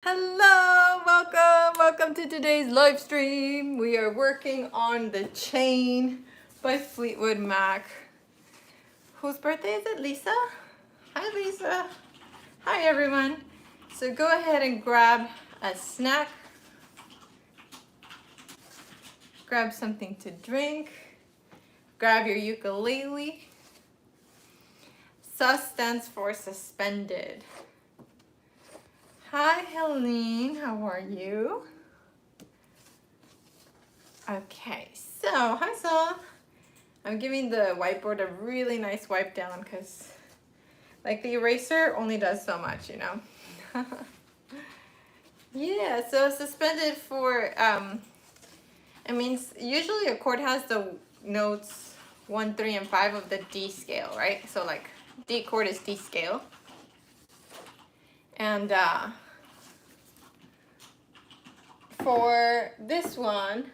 Hello, welcome to today's live stream. We are working on The Chain by Fleetwood Mac. Whose birthday is it? Lisa? Hi, Lisa. Hi, everyone. So go ahead and grab a snack. Grab something to drink. Grab your ukulele. SUS stands for suspended. Hi, Helene. How are you? Okay, so hi, Saul. I'm giving the whiteboard a really nice wipe down because, like, the eraser only does so much, you know. Yeah, so suspended for it means usually a chord has the notes 1, 3, and 5 of the D scale, right? So like D chord is D scale. And for this one,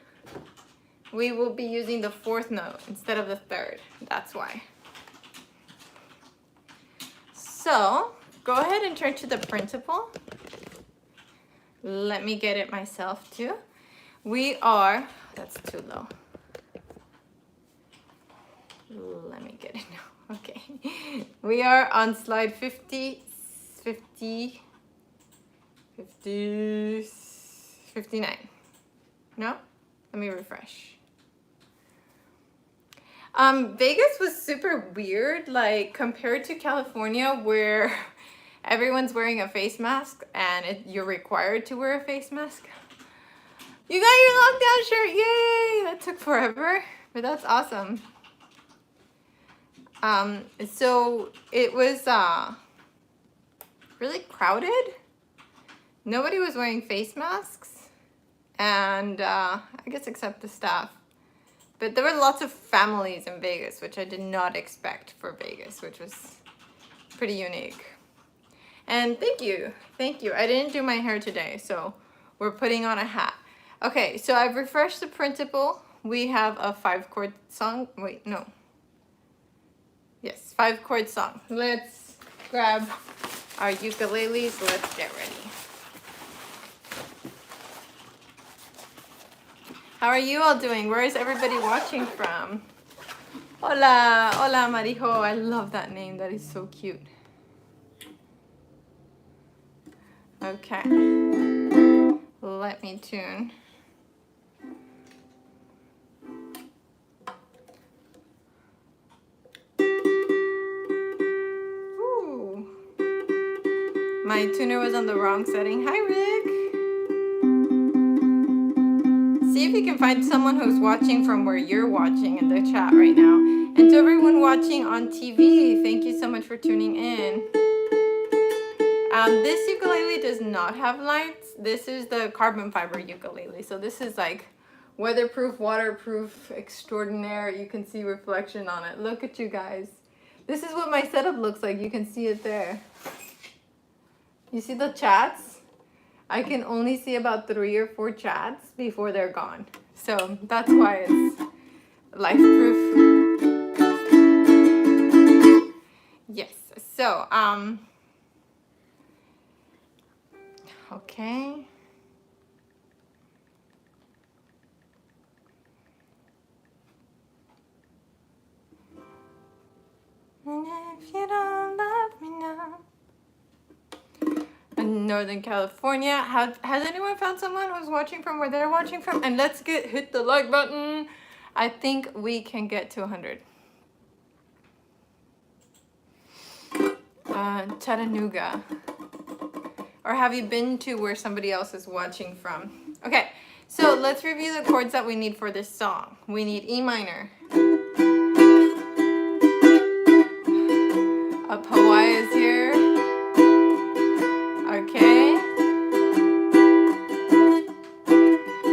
we will be using the 4th note instead of the 3rd. That's why. So go ahead and turn to the printable. Let me get it myself too. We are, that's too low. Let me get it now. Okay. We are on slide 59. No? Let me refresh. Vegas was super weird, like compared to California where everyone's wearing a face mask and you're required to wear a face mask. You got your lockdown shirt, yay! That took forever, but that's awesome. So it was really crowded. Nobody was wearing face masks, and I guess except the staff. But there were lots of families in Vegas, which I did not expect for Vegas, which was pretty unique. And thank you. I didn't do my hair today, so we're putting on a hat. Okay, so I've refreshed the printable. We have a 5-chord song. Wait, no. Yes, 5-chord song. Let's grab our ukuleles. Let's get ready. How are you all doing? Where is everybody watching from? Hola, hola Marijo. I love that name. That is so cute. Okay. Let me tune. Ooh. My tuner was on the wrong setting. Hi, Rick. See if you can find someone who's watching from where you're watching in the chat right now. And to everyone watching on TV, thank you so much for tuning in. This ukulele does not have lights. This is the carbon fiber ukulele. So this is like weatherproof, waterproof, extraordinaire. You can see reflection on it. Look at you guys. This is what my setup looks like. You can see it there. You see the chats? I can only see about 3 or 4 chats before they're gone. So that's why it's life-proof. Yes, so, okay. And if you don't love me now. In Northern California. Has anyone found someone who's watching from where they're watching from? And let's hit the like button. I think we can get to 100. Chattanooga. Or have you been to where somebody else is watching from? Okay, so let's review the chords that we need for this song. We need E minor. Up Hawaii is here. Okay.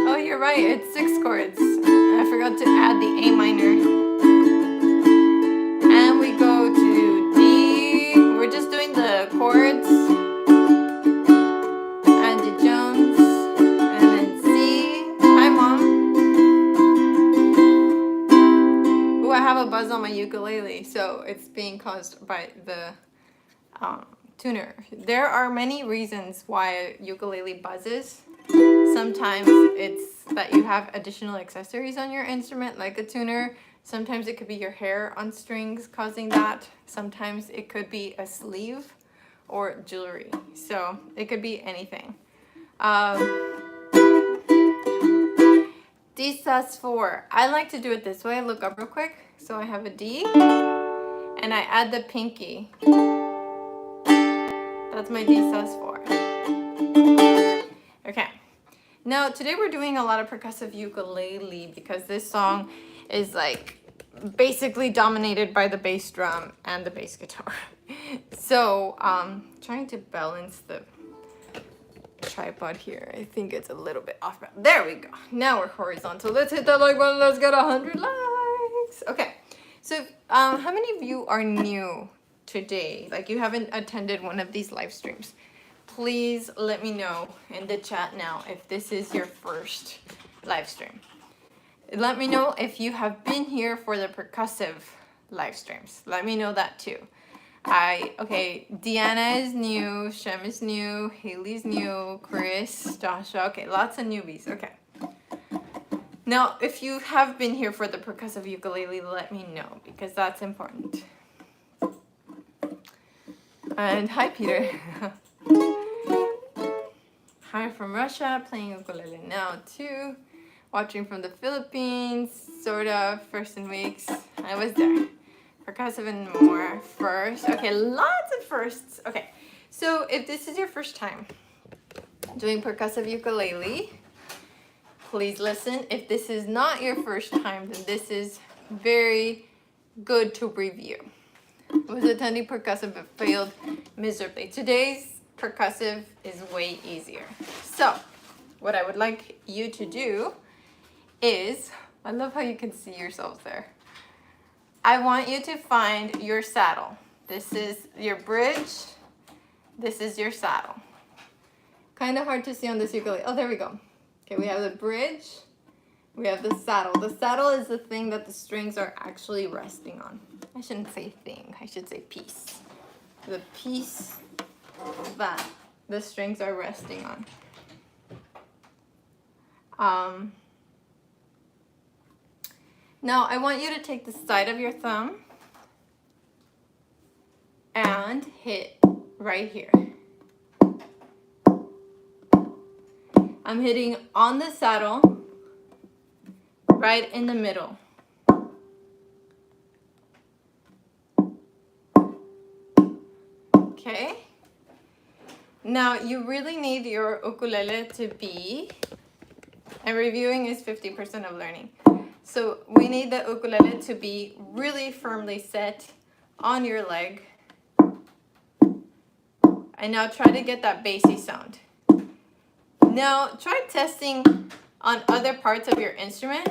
Oh, you're right. It's 6 chords. I forgot to add the A minor. And we go to D. We're just doing the chords. Angie Jones. And then C. Hi, Mom. Ooh, I have a buzz on my ukulele, so it's being caused by the tuner. There are many reasons why a ukulele buzzes. Sometimes it's that you have additional accessories on your instrument, like a tuner. Sometimes it could be your hair on strings causing that. Sometimes it could be a sleeve or jewelry. So it could be anything. D sus4. I like to do it this way. Look up real quick. So I have a D and I add the pinky. That's my D sus4. Okay. Now today we're doing a lot of percussive ukulele because this song is like basically dominated by the bass drum and the bass guitar. So trying to balance the tripod here. I think it's a little bit off. There we go. Now we're horizontal. Let's hit that like button. Let's get 100 likes. Okay. So how many of you are new today? Like you haven't attended one of these live streams. Please let me know in the chat now if this is your first live stream. Let me know if you have been here for the percussive live streams. Let me know that too. Okay, Deanna is new, Shem is new, Haley's new, Chris, Joshua. Okay, lots of newbies. Okay. Now, if you have been here for the percussive ukulele, let me know because that's important. And hi, Peter. Hi from Russia, playing ukulele now too. Watching from the Philippines, sort of, first in weeks. I was there. Percussive and more first. Okay, lots of firsts. Okay, so if this is your first time doing percussive ukulele, please listen. If this is not your first time, then this is very good to review. I was attending percussive but failed miserably. Today's percussive is way easier. So what I would like you to do is, I love how you can see yourselves there. I want you to find your saddle. This is your bridge. This is your saddle. Kind of hard to see on this ukulele. Oh, there we go. Okay, we have the bridge. We have the saddle. The saddle is the thing that the strings are actually resting on. I shouldn't say thing. I should say piece. The piece that the strings are resting on. Now I want you to take the side of your thumb and hit right here. I'm hitting on the saddle, right in the middle. Okay. Now you really need your ukulele to be, and reviewing is 50% of learning. So we need the ukulele to be really firmly set on your leg. And now try to get that bassy sound. Now try testing on other parts of your instrument.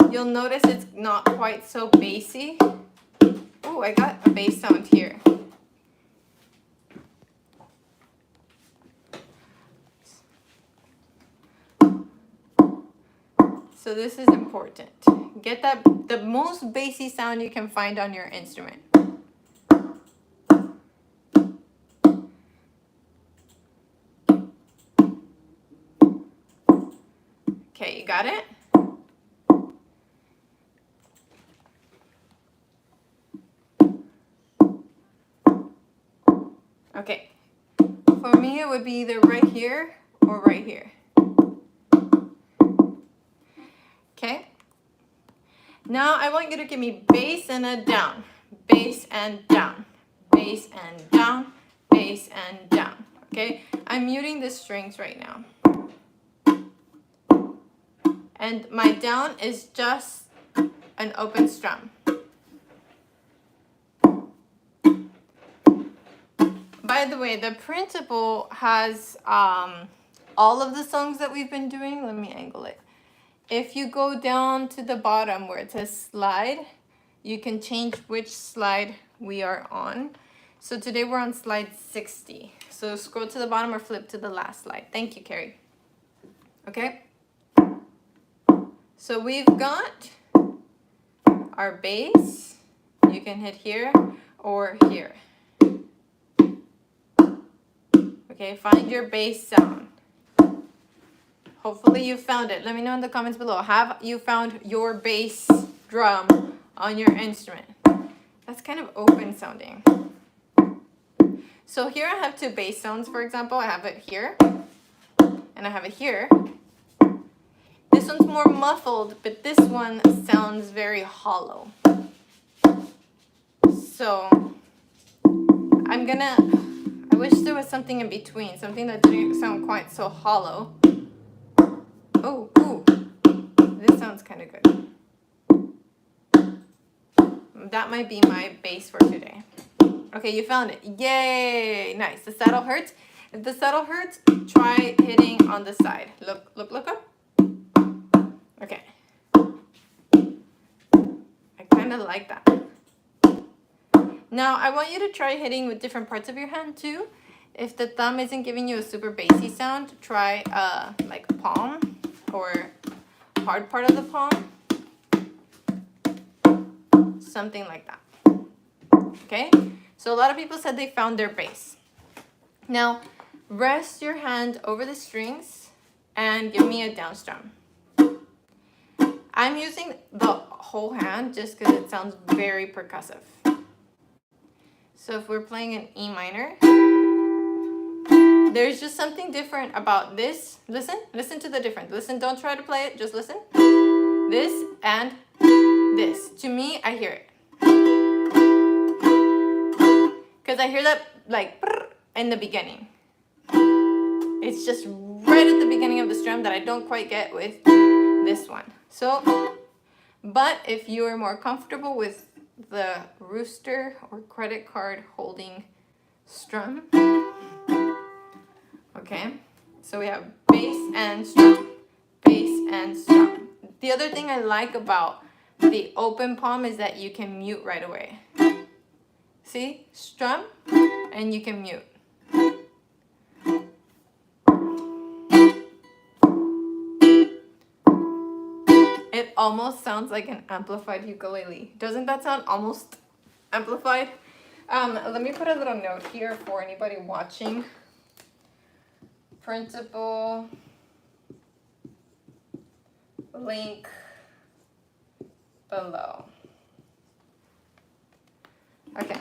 You'll notice it's not quite so bassy. Oh, I got a bass sound here. So this is important. Get the most bassy sound you can find on your instrument. Okay, you got it? Okay. For me, it would be either right here or right here. Okay. Now I want you to give me bass and a down, bass and down, bass and down, bass and down. Okay. I'm muting the strings right now. And my down is just an open strum. By the way, the Printable has all of the songs that we've been doing. Let me angle it. If you go down to the bottom where it says slide, you can change which slide we are on. So today we're on slide 60. So scroll to the bottom or flip to the last slide. Thank you, Carrie. Okay. So we've got our bass. You can hit here or here. Okay, find your bass sound. Hopefully you found it. Let me know in the comments below. Have you found your bass drum on your instrument? That's kind of open sounding. So here I have two bass sounds, for example. I have it here and I have it here. This one's more muffled, but this one sounds very hollow. So I wish there was something in between, something that didn't sound quite so hollow. Oh, ooh, this sounds kind of good. That might be my bass for today. Okay, you found it. Yay! Nice. The saddle hurts. If the saddle hurts, try hitting on the side. Look up. Okay. I kind of like that. Now, I want you to try hitting with different parts of your hand too. If the thumb isn't giving you a super bassy sound, try like palm or hard part of the palm. Something like that. Okay? So a lot of people said they found their bass. Now, rest your hand over the strings and give me a down strum. I'm using the whole hand just because it sounds very percussive. So if we're playing an E minor, there's just something different about this. Listen to the difference. Listen, don't try to play it, just listen. This and this. To me, I hear it. Because I hear that like in the beginning. It's just right at the beginning of the strum that I don't quite get with this one. So, but if you are more comfortable with the rooster or credit card holding strum. Okay, so we have bass and strum, bass and strum. The other thing I like about the open palm is that you can mute right away. See, strum, and you can mute. It almost sounds like an amplified ukulele. Doesn't that sound almost amplified? Let me put a little note here for anybody watching. Printable link below. Okay.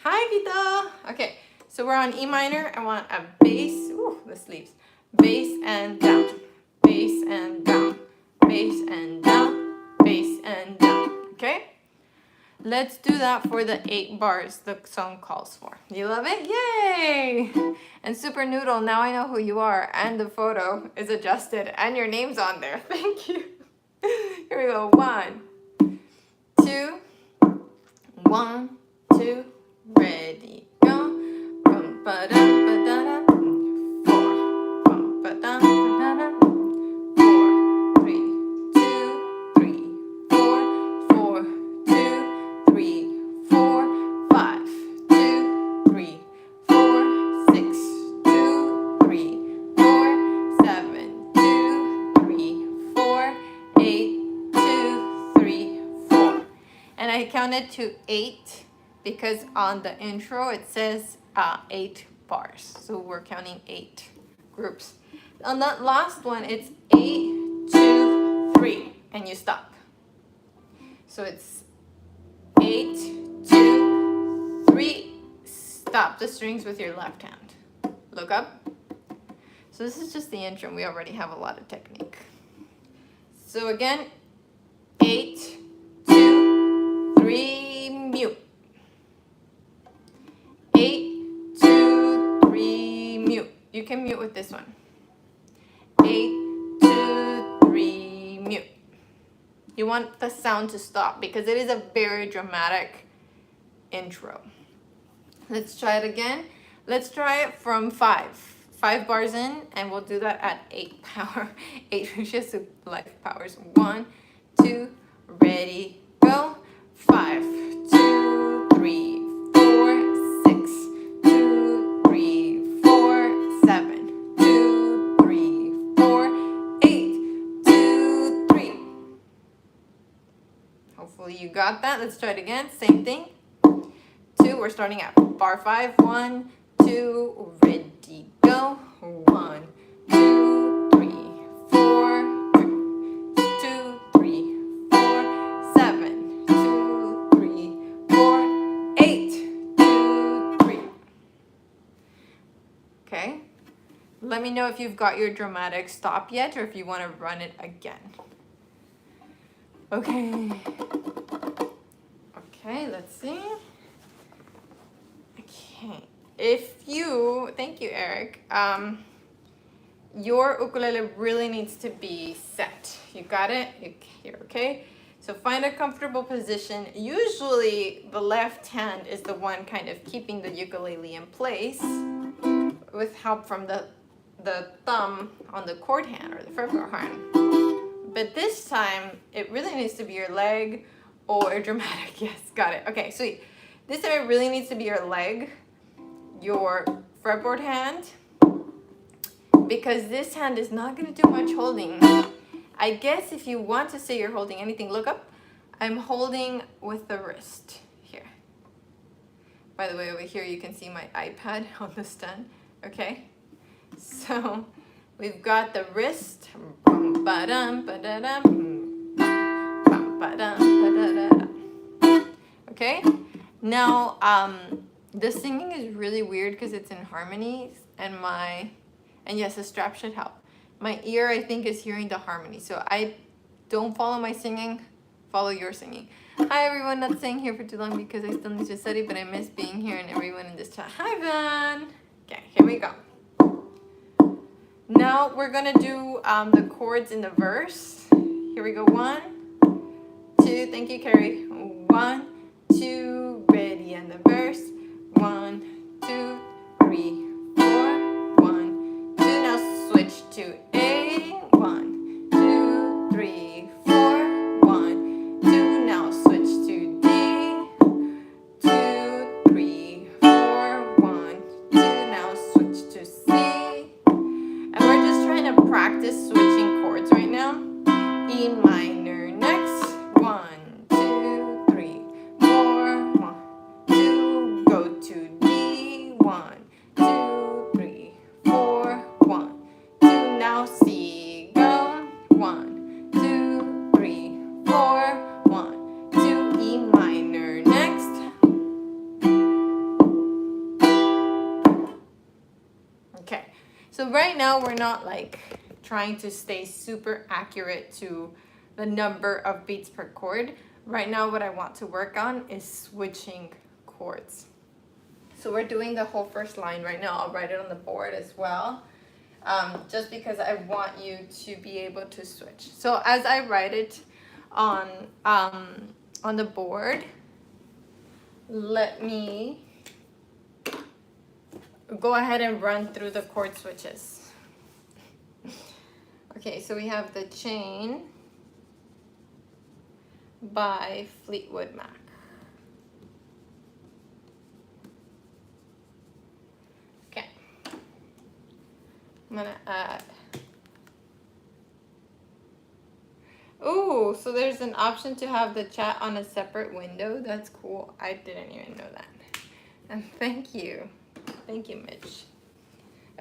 Hi, Vita. Okay, so we're on E minor. I want a bass. Ooh, the sleeves. Bass and down. Bass and down. Bass and down. Bass and down. Okay? Let's do that for the 8 bars the song calls for. You love it? Yay! And Super Noodle, now I know who you are, and the photo is adjusted, and your name's on there. Thank you. Here we go. 1, 2, 1, 2, ready, go. Bum, ba, da, ba, da, da. 4, bum, ba, da, ba, da, da. 4, 3, 2, 3, 4, 4, 2, 3, 4, 5, 2, 3, 4, 6, 2, 3, 4, 7, 2, 3, 4, 8, 2, 3, 4. And I counted to 8 because on the intro it says 8 bars. So we're counting 8 groups. On that last one, it's 8, 2, 3, and you stop. So it's 8, 2, 3, stop the strings with your left hand. Look up. So this is just the intro. We already have a lot of technique. So again, 8, 2, 3, mute. 8, 2, 3, mute. You can mute with this one. 8, 2, 3, mute. You want the sound to stop because it is a very dramatic intro. Let's try it again. Let's try it from 5 bars in, and we'll do that at 8 power. 8 just life powers. 1, 2, ready, go. 5, 2, 3, 4, 6, 2, 3, 4, 7, 2, 3, 4, 8, 2, 3. Hopefully you got that. Let's try it again. Same thing. 2, we're starting at bar 5. 1, 2, ready, Let me know if you've got your dramatic stop yet or if you want to run it again. Okay. Okay, let's see. Okay. If you, thank you, Eric. Your ukulele really needs to be set. You got it? Here, okay? So find a comfortable position. Usually the left hand is the one kind of keeping the ukulele in place with help from the thumb on the chord hand or the fretboard hand. But this time, it really needs to be your leg or dramatic. Yes, got it. Okay, sweet. This time it really needs to be your leg, your fretboard hand, because this hand is not going to do much holding. I guess if you want to say you're holding anything, look up. I'm holding with the wrist here. By the way, over here you can see my iPad on the stand. Okay, so we've got the wrist. Okay, now the singing is really weird because it's in harmonies, and yes, the strap should help. My ear, I think, is hearing the harmony, so I don't follow my singing, follow your singing. Hi everyone, not staying here for too long because I still need to study, but I miss being here and everyone in this chat. Hi Van. Okay, here we go. Now we're gonna do the chords in the verse. Here we go. 1, 2. Thank you, Carrie. 1, 2. Ready, and the verse. 1, 2, 3, 4. 1, 2. Now switch to A. 1, 2, 3, 4. 1, 2. Now switch to D. 2, 3, 4. 1, 2. Now switch to C. And we're just trying to practice switching chords right now. E minor next. 1, 2, 3, 4. 1, 2. Go to D. 1, 2, 3, 4. 1, 2. Now C. Go. 1, 2, 3, 4. 1, 2. E minor next. Okay. So right now we're not like trying to stay super accurate to the number of beats per chord. Right now what I want to work on is switching chords. So we're doing the whole first line right now. I'll write it on the board as well, just because I want you to be able to switch. So as I write it on the board, let me go ahead and run through the chord switches. Okay, so we have The Chain by Fleetwood Mac. Okay, I'm gonna add. Ooh, so there's an option to have the chat on a separate window. That's cool. I didn't even know that. And thank you. Thank you, Mitch.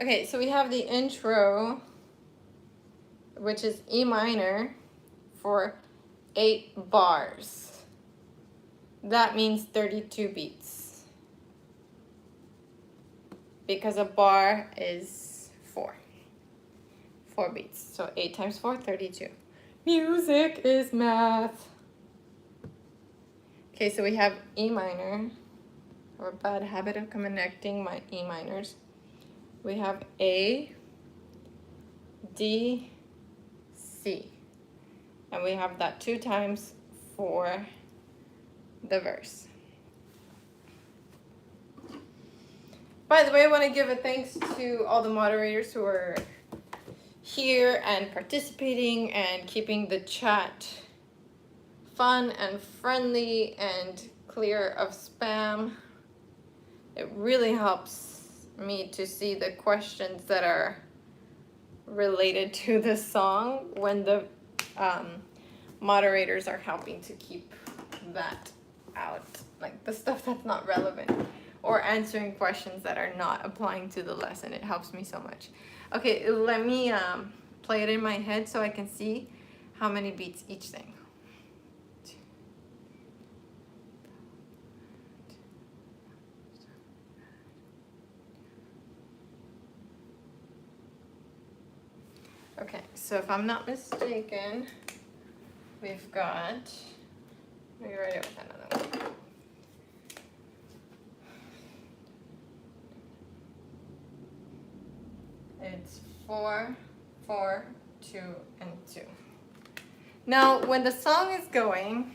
Okay, so we have the intro, which is E minor for 8 bars. That means 32 beats. Because a bar is 4. 4 beats. So 8 times 4, 32. Music is math. Okay, so we have E minor. I have a bad habit of connecting my E minors. We have A, D, C. And we have that 2 times for the verse. By the way, I want to give a thanks to all the moderators who are here and participating and keeping the chat fun and friendly and clear of spam. It really helps me to see the questions that are related to the song when the moderators are helping to keep that out, like the stuff that's not relevant, or answering questions that are not applying to the lesson. It helps me so much. Okay, let me play it in my head so I can see how many beats each thing. Okay, so if I'm not mistaken, we've got, let me write it with another one. It's 4, 4, 2, and 2. Now, when the song is going,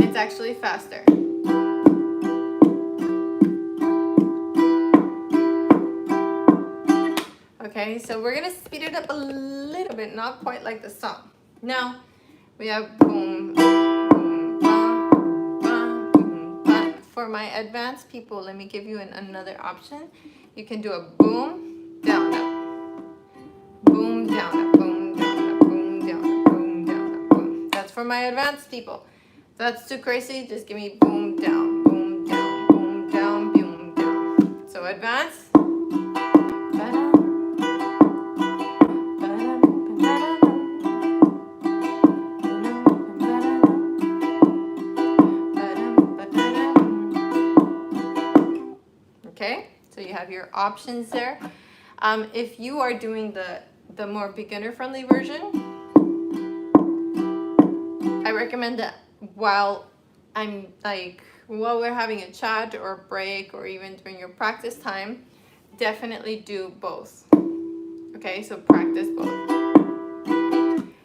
it's actually faster. Okay, so we're gonna speed it up a little bit, not quite like the song. Now, we have boom, boom, ba, ba, boom, ba. For my advanced people, let me give you another option. You can do a boom, down, up. Boom, down, up, boom, down, up, boom, down, up, boom, down, up, boom. That's for my advanced people. If that's too crazy, just give me boom, down, boom, down, boom, down, boom, down. So advanced. Okay, so you have your options there. If you are doing the more beginner-friendly version, I recommend that while we're having a chat or a break or even during your practice time, definitely do both. Okay, so practice both.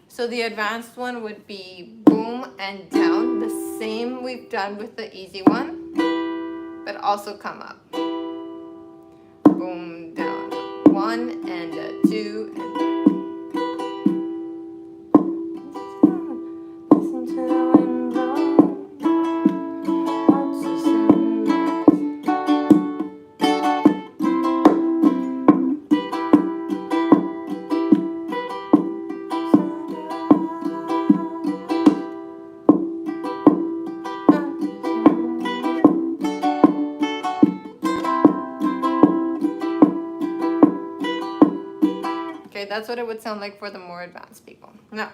So the advanced one would be boom and down, the same we've done with the easy one, but also come up. Boom, down, 1 and a 2 and 3. Listen to the wind blow. Watch the Okay, that's what it would sound like for the more advanced people. Now,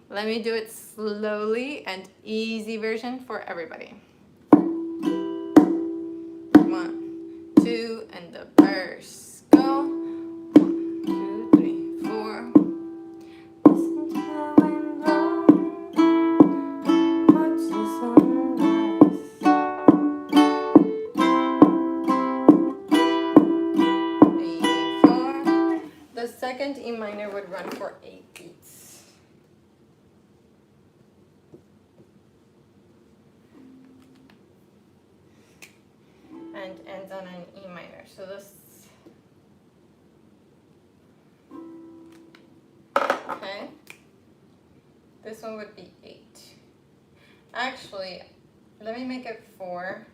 let me do it slowly and easy version for everybody. 1, 2, and the verse. Go. 1, 2, 3, 4. Listen to the wind blow. Watch the sunrise. 3, 4. The second E minor would run for 8 beats. And ends on an E minor. So this, okay, this one would be 8. Actually, let me make it 4,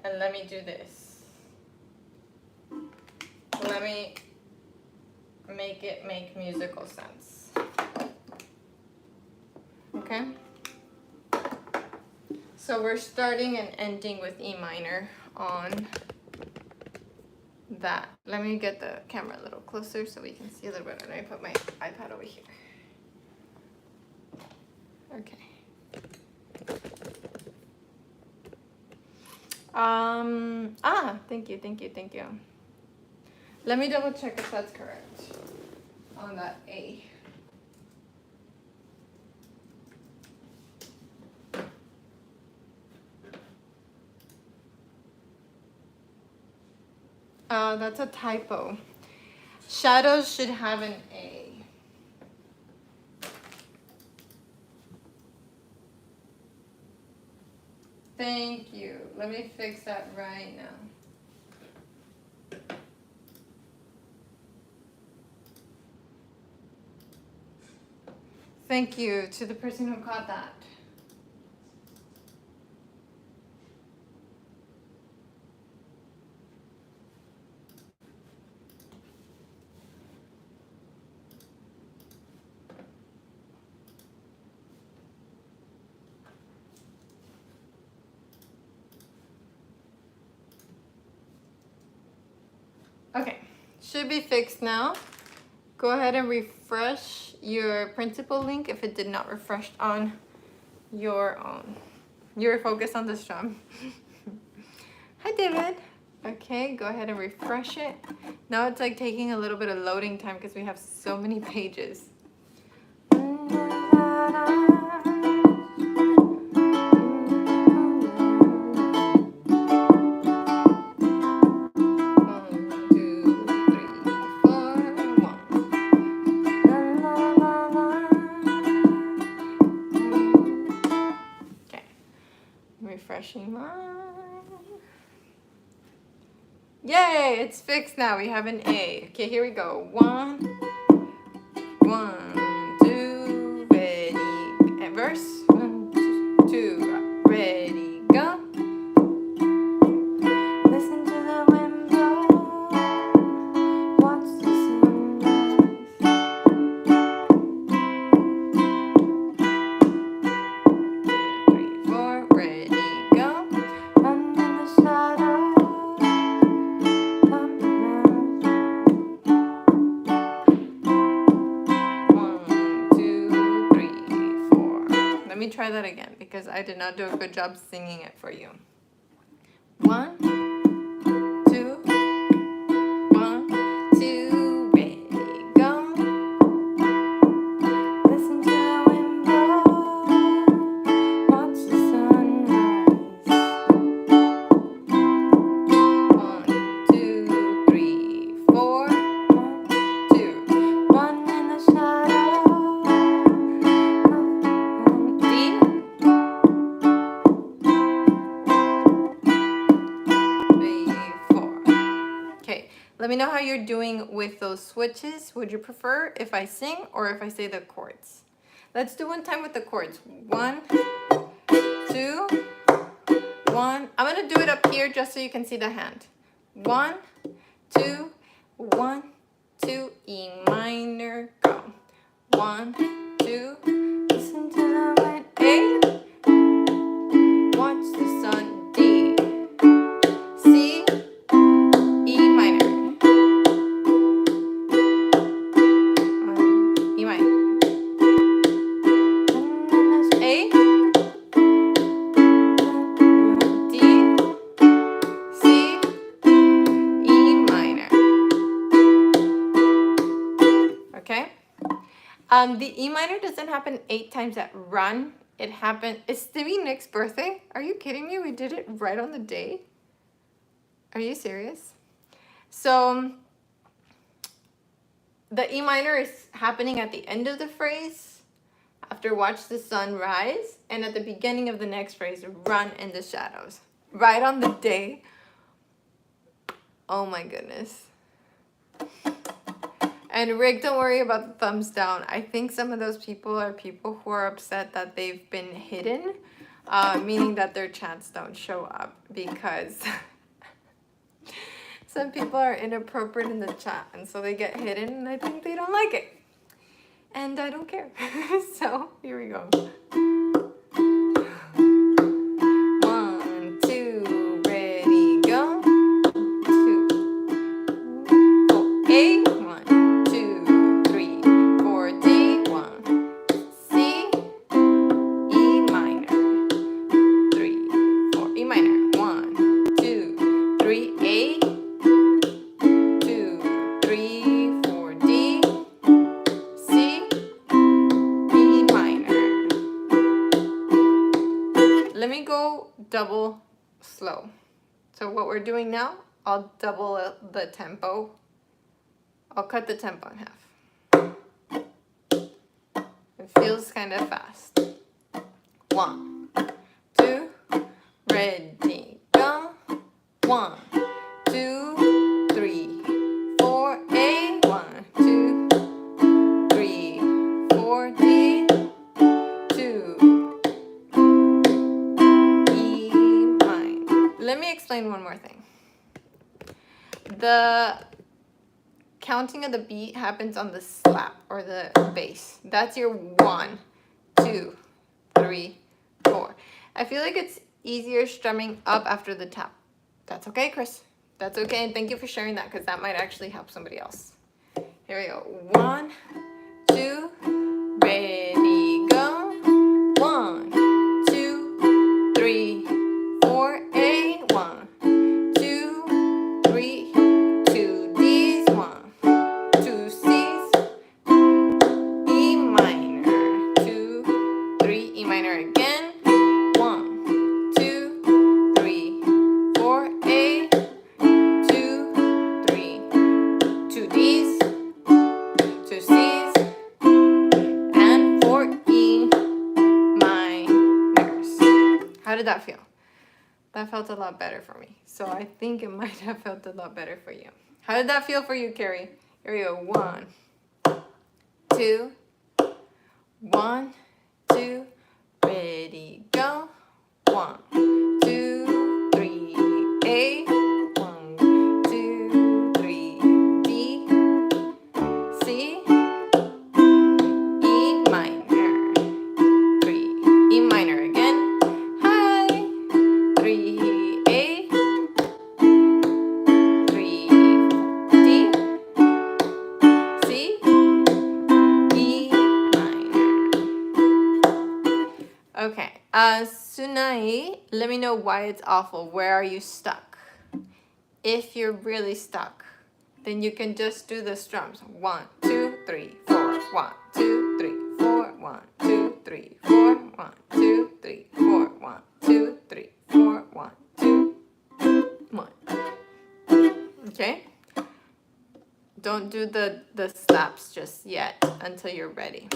and let me do this. Let me make it make musical sense. Okay? So we're starting and ending with E minor on that. Let me get the camera a little closer so we can see a little bit. Let me put my iPad over here. Okay. Thank you. Let me double check if that's correct on that A. That's a typo. Shadows should have an A. Thank you. Let me fix that right now. Thank you to the person who caught that. Okay, should be fixed now. Go ahead and refresh your Printable link if it did not refresh on your own. You're focused on the strum. Hi, David. Okay, go ahead and refresh it. Now it's like taking a little bit of loading time because we have so many pages. Refreshing mine. Yay, it's fixed now. We have an A. Okay, here we go. 1, 2, ready. And verse. 1, 2, ready, go. Listen to the wind blow. Watch the sunrise. 3, 4, ready, go. Run in the shadows. 1, 2, 3, 4. Let me try that again because I did not do a good job singing it for you. 1, 2, 1, 2, ready, go. Listen to the wind blow. Watch the sunrise. 1, 2, 3, 4. 1, 2. Run in the shadow. D. 3, 4. Okay, let me know how you're doing with those switches. Would you prefer if I sing or if I say the chords? Let's do one time with the chords. 1, 2, 1. I'm gonna do it up here just so you can see the hand. 1, 2, 1, 2, E minor, go. 1, 2, listen to the wind, A. Watch the sun, D. C, E minor. E minor. A, D, C, E minor. Okay? The E minor doesn't happen 8 times at run. It happened. Is Stevie Nicks' birthday? Are you kidding me? We did it right on the day. Are you serious? So the E minor is happening at the end of the phrase, after watch the sun rise, and at the beginning of the next phrase, run in the shadows. Right on the day. Oh my goodness. And Rick, don't worry about the thumbs down. I think some of those people are people who are upset that they've been hidden, meaning that their chats don't show up because some people are inappropriate in the chat and so they get hidden and I think they don't like it. And I don't care. So here we go. 1, 2, ready, go. 2, 4, A. 1, 2, 3, 4, D. 1, C, E minor. 3, 4, E minor. 1, 2, 3, A. 2, 3, 4, D. C, E minor. Let me go double slow. So what we're doing now, I'll double the tempo. I'll cut the tempo in half. It feels kind of fast. 1, 2, ready, go. 1, 2, 3, 4, A. 1, 2, 3, 4, D. 2, E minor. Let me explain one more thing. The counting of the beat happens on the slap or the bass. That's your 1, 2, 3, 4. I feel like it's easier strumming up after the tap. That's okay, Chris. That's okay, and thank you for sharing that because that might actually help somebody else. Here we go. 1, 2, ready, go. 1, 2, 3, 4, A. 1, 2, that feel? That felt a lot better for me. So I think it might have felt a lot better for you. How did that feel for you, Carrie? Here we go. 1, 2, 1, 2, ready, go. 1, 2, 3, A. 1, 2, 3, D, C, E minor. 3, E minor again. High. 3, A. 3, D, C, E minor. Okay, Sunai, let me know why it's awful. Where are you stuck? If you're really stuck, then you can just do the strums. 1, 2, 3, 4. 1, 2, 3, 4. 1, 2, 3, 4. 1, 2, 3, 4. 1, 2, 3, 4. 1, 2, 1. Okay? Don't do the slaps just yet until you're ready.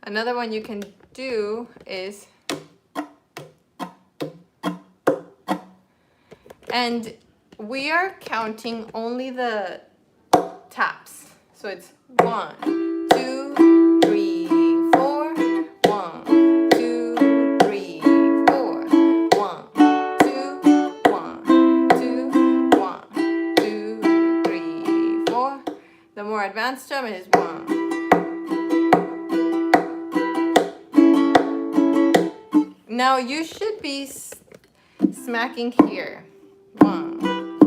Another one you can do is, and we are counting only the taps. So it's 1, 2, 3, 4. 1, 2, 3, 4. 1, 2, 1, 2, 1, 2, 3, 4. The more advanced drum is 1. Now you should be smacking here. 1,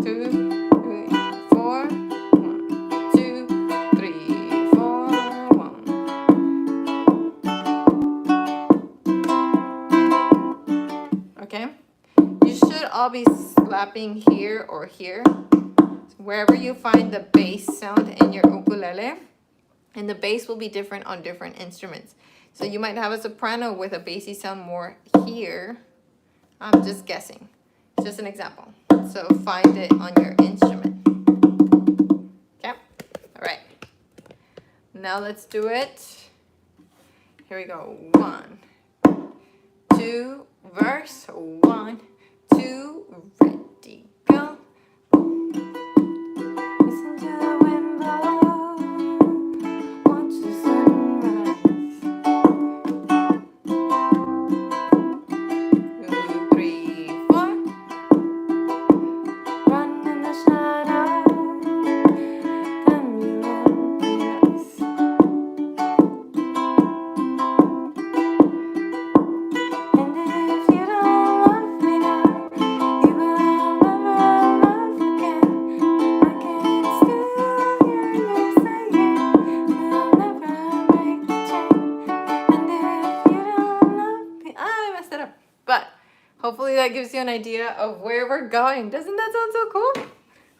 2, 3, 4. 1, 2, 3, 4. 1. Okay? You should all be slapping here or here. Wherever you find the bass sound in your ukulele. And the bass will be different on different instruments. So you might have a soprano with a bassy sound more here. I'm just guessing. It's just an example. So find it on your instrument. Okay? All right. Now let's do it. Here we go. 1, 2, verse. 1, 2, ready, go. Listen to the wind blow. Watch the sunrise. 2, 3, 4. Run in the shadow. Then you won't be lost. And if you don't love me now, you will never love again. I can still hear you saying we'll never break the chain. And if you don't love me, I messed it up. But hopefully that gives you an idea of where we're going. Doesn't that sound so cool?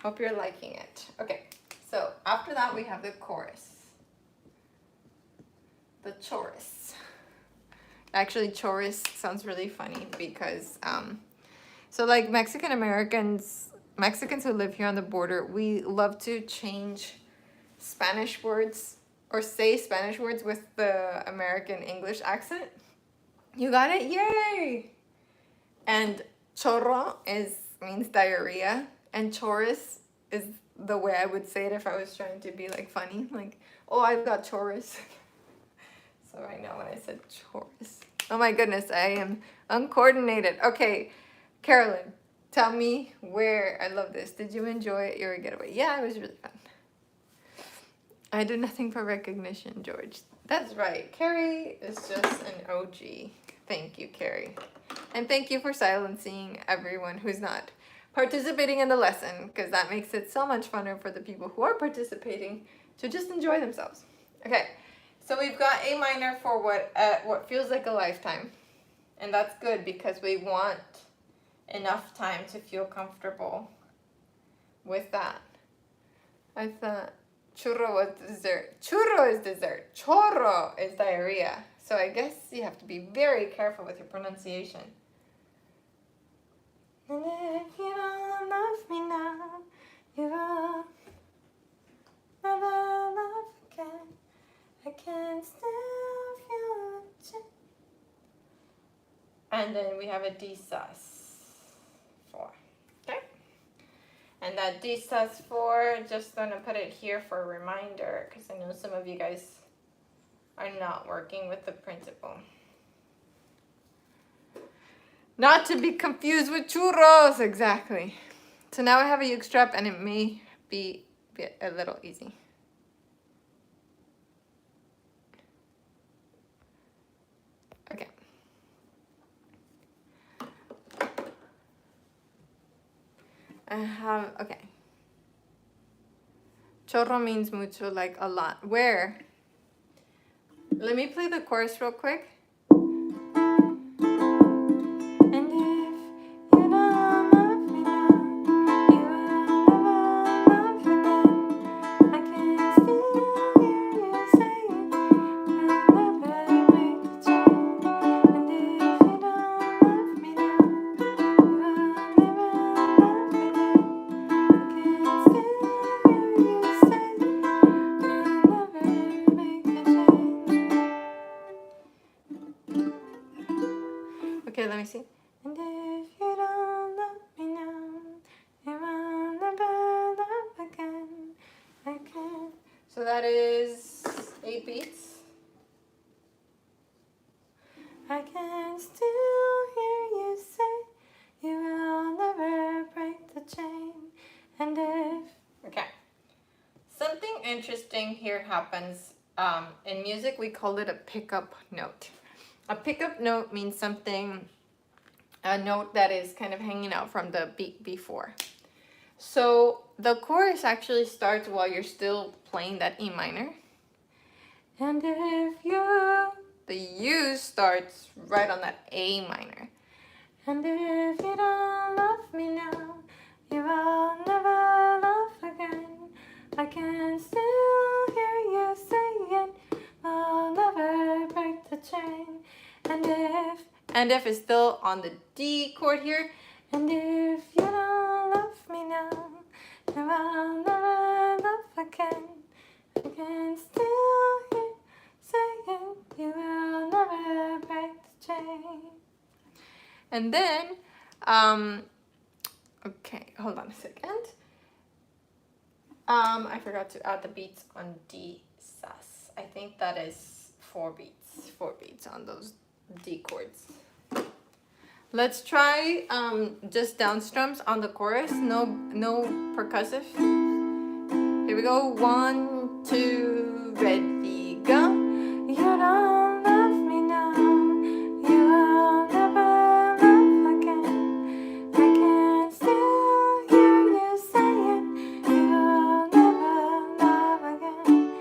Hope you're liking it. Okay, so after that we have the chorus. The chorus. Actually, chorus sounds really funny because, so like Mexicans who live here on the border, we love to change Spanish words or say Spanish words with the American English accent. You got it? Yay! And chorro means diarrhea, and chorus is the way I would say it if I was trying to be like funny, like, oh, I've got chorus. So I know when I said chorus. Oh my goodness, I am uncoordinated. Okay, Carolyn, tell me where, I love this. Did you enjoy your getaway? Yeah, it was really fun. I do nothing for recognition, George. That's right. Carrie is just an OG. Thank you, Carrie. And thank you for silencing everyone who's not participating in the lesson, because that makes it so much funner for the people who are participating to just enjoy themselves. Okay, so we've got A minor for what feels like a lifetime. And that's good because we want enough time to feel comfortable with that. I thought churro was dessert. Churro is dessert. Chorro is diarrhea. So I guess you have to be very careful with your pronunciation. And if you don't love me now, you will never love again. I can still feel it. And then we have a D sus4. Okay. And that D sus4, just gonna put it here for a reminder, because I know some of you guys are not working with the printable. Not to be confused with churros, exactly. So now I have a uke strap, and it may be a little easy. Okay. I have, okay. Chorro means mucho, like a lot. Where? Let me play the chorus real quick. Okay, let me see. And if you don't love me now, you will never love again. I can. So that is 8 beats. I can still hear you say you will never break the chain. And if. Okay. Something interesting here happens. In music, we call it a pickup note. A pickup note means something, a note that is kind of hanging out from the beat before. So the chorus actually starts while you're still playing that E minor. And if you, the U starts right on that A minor. And if you don't love me now, you will never love again. I can still hear you saying, I'll never break the chain. And if is still on the D chord here. And if you don't love me now, you will never love again. I can still hear saying you will never break the chain. And then, okay, hold on a second. I forgot to add the beats on D sus. I think that is 4 beats on those D chords. Let's try just down strums on the chorus, no percussive. Here we go, 1, 2, ready, go. You don't love me now, you will never love again. I can still hear you saying, you will never love again.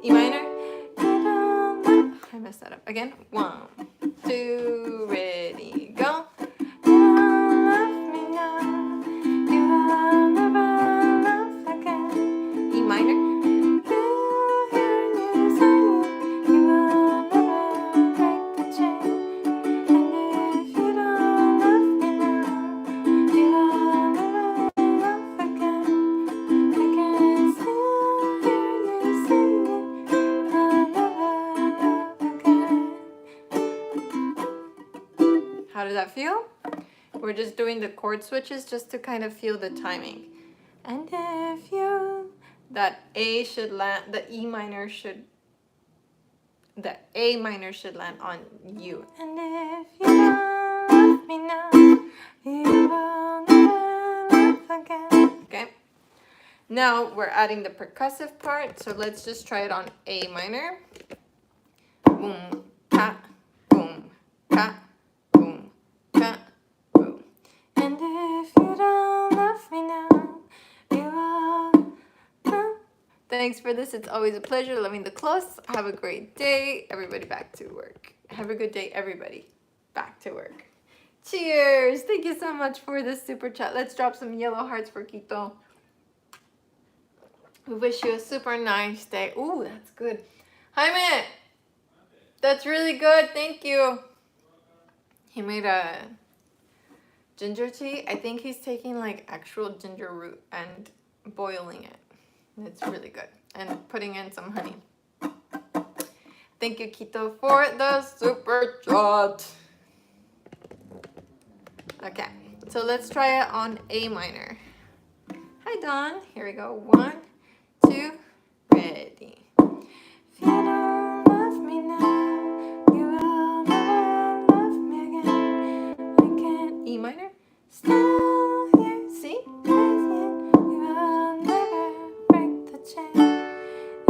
E minor, you don't love, I messed that up again. 1, 2, ready, go. How does that feel? We're just doing the chord switches just to kind of feel the timing. And if you, that A should land, the A minor should land on U. And if you don't love me now, you will never love again. Okay. Now we're adding the percussive part, so let's just try it on A minor. Boom, ka, boom, ka. And if you don't love me now, you will. Thanks for this. It's always a pleasure. Loving the close. Have a great day. Everybody back to work. Have a good day, everybody. Back to work. Cheers. Thank you so much for this super chat. Let's drop some yellow hearts for Quito. We wish you a super nice day. Ooh, that's good. Jaime, that's really good. Thank you. He made a ginger tea. I think he's taking like actual ginger root and boiling it. It's really good. And putting in some honey. Thank you, Quito, for the super chat. Okay, so let's try it on A minor. Hi Dawn, here we go. 1, 2, ready. If you don't love me now, you will never love me again. I can't. E minor. Still here, see? You will never break the chain.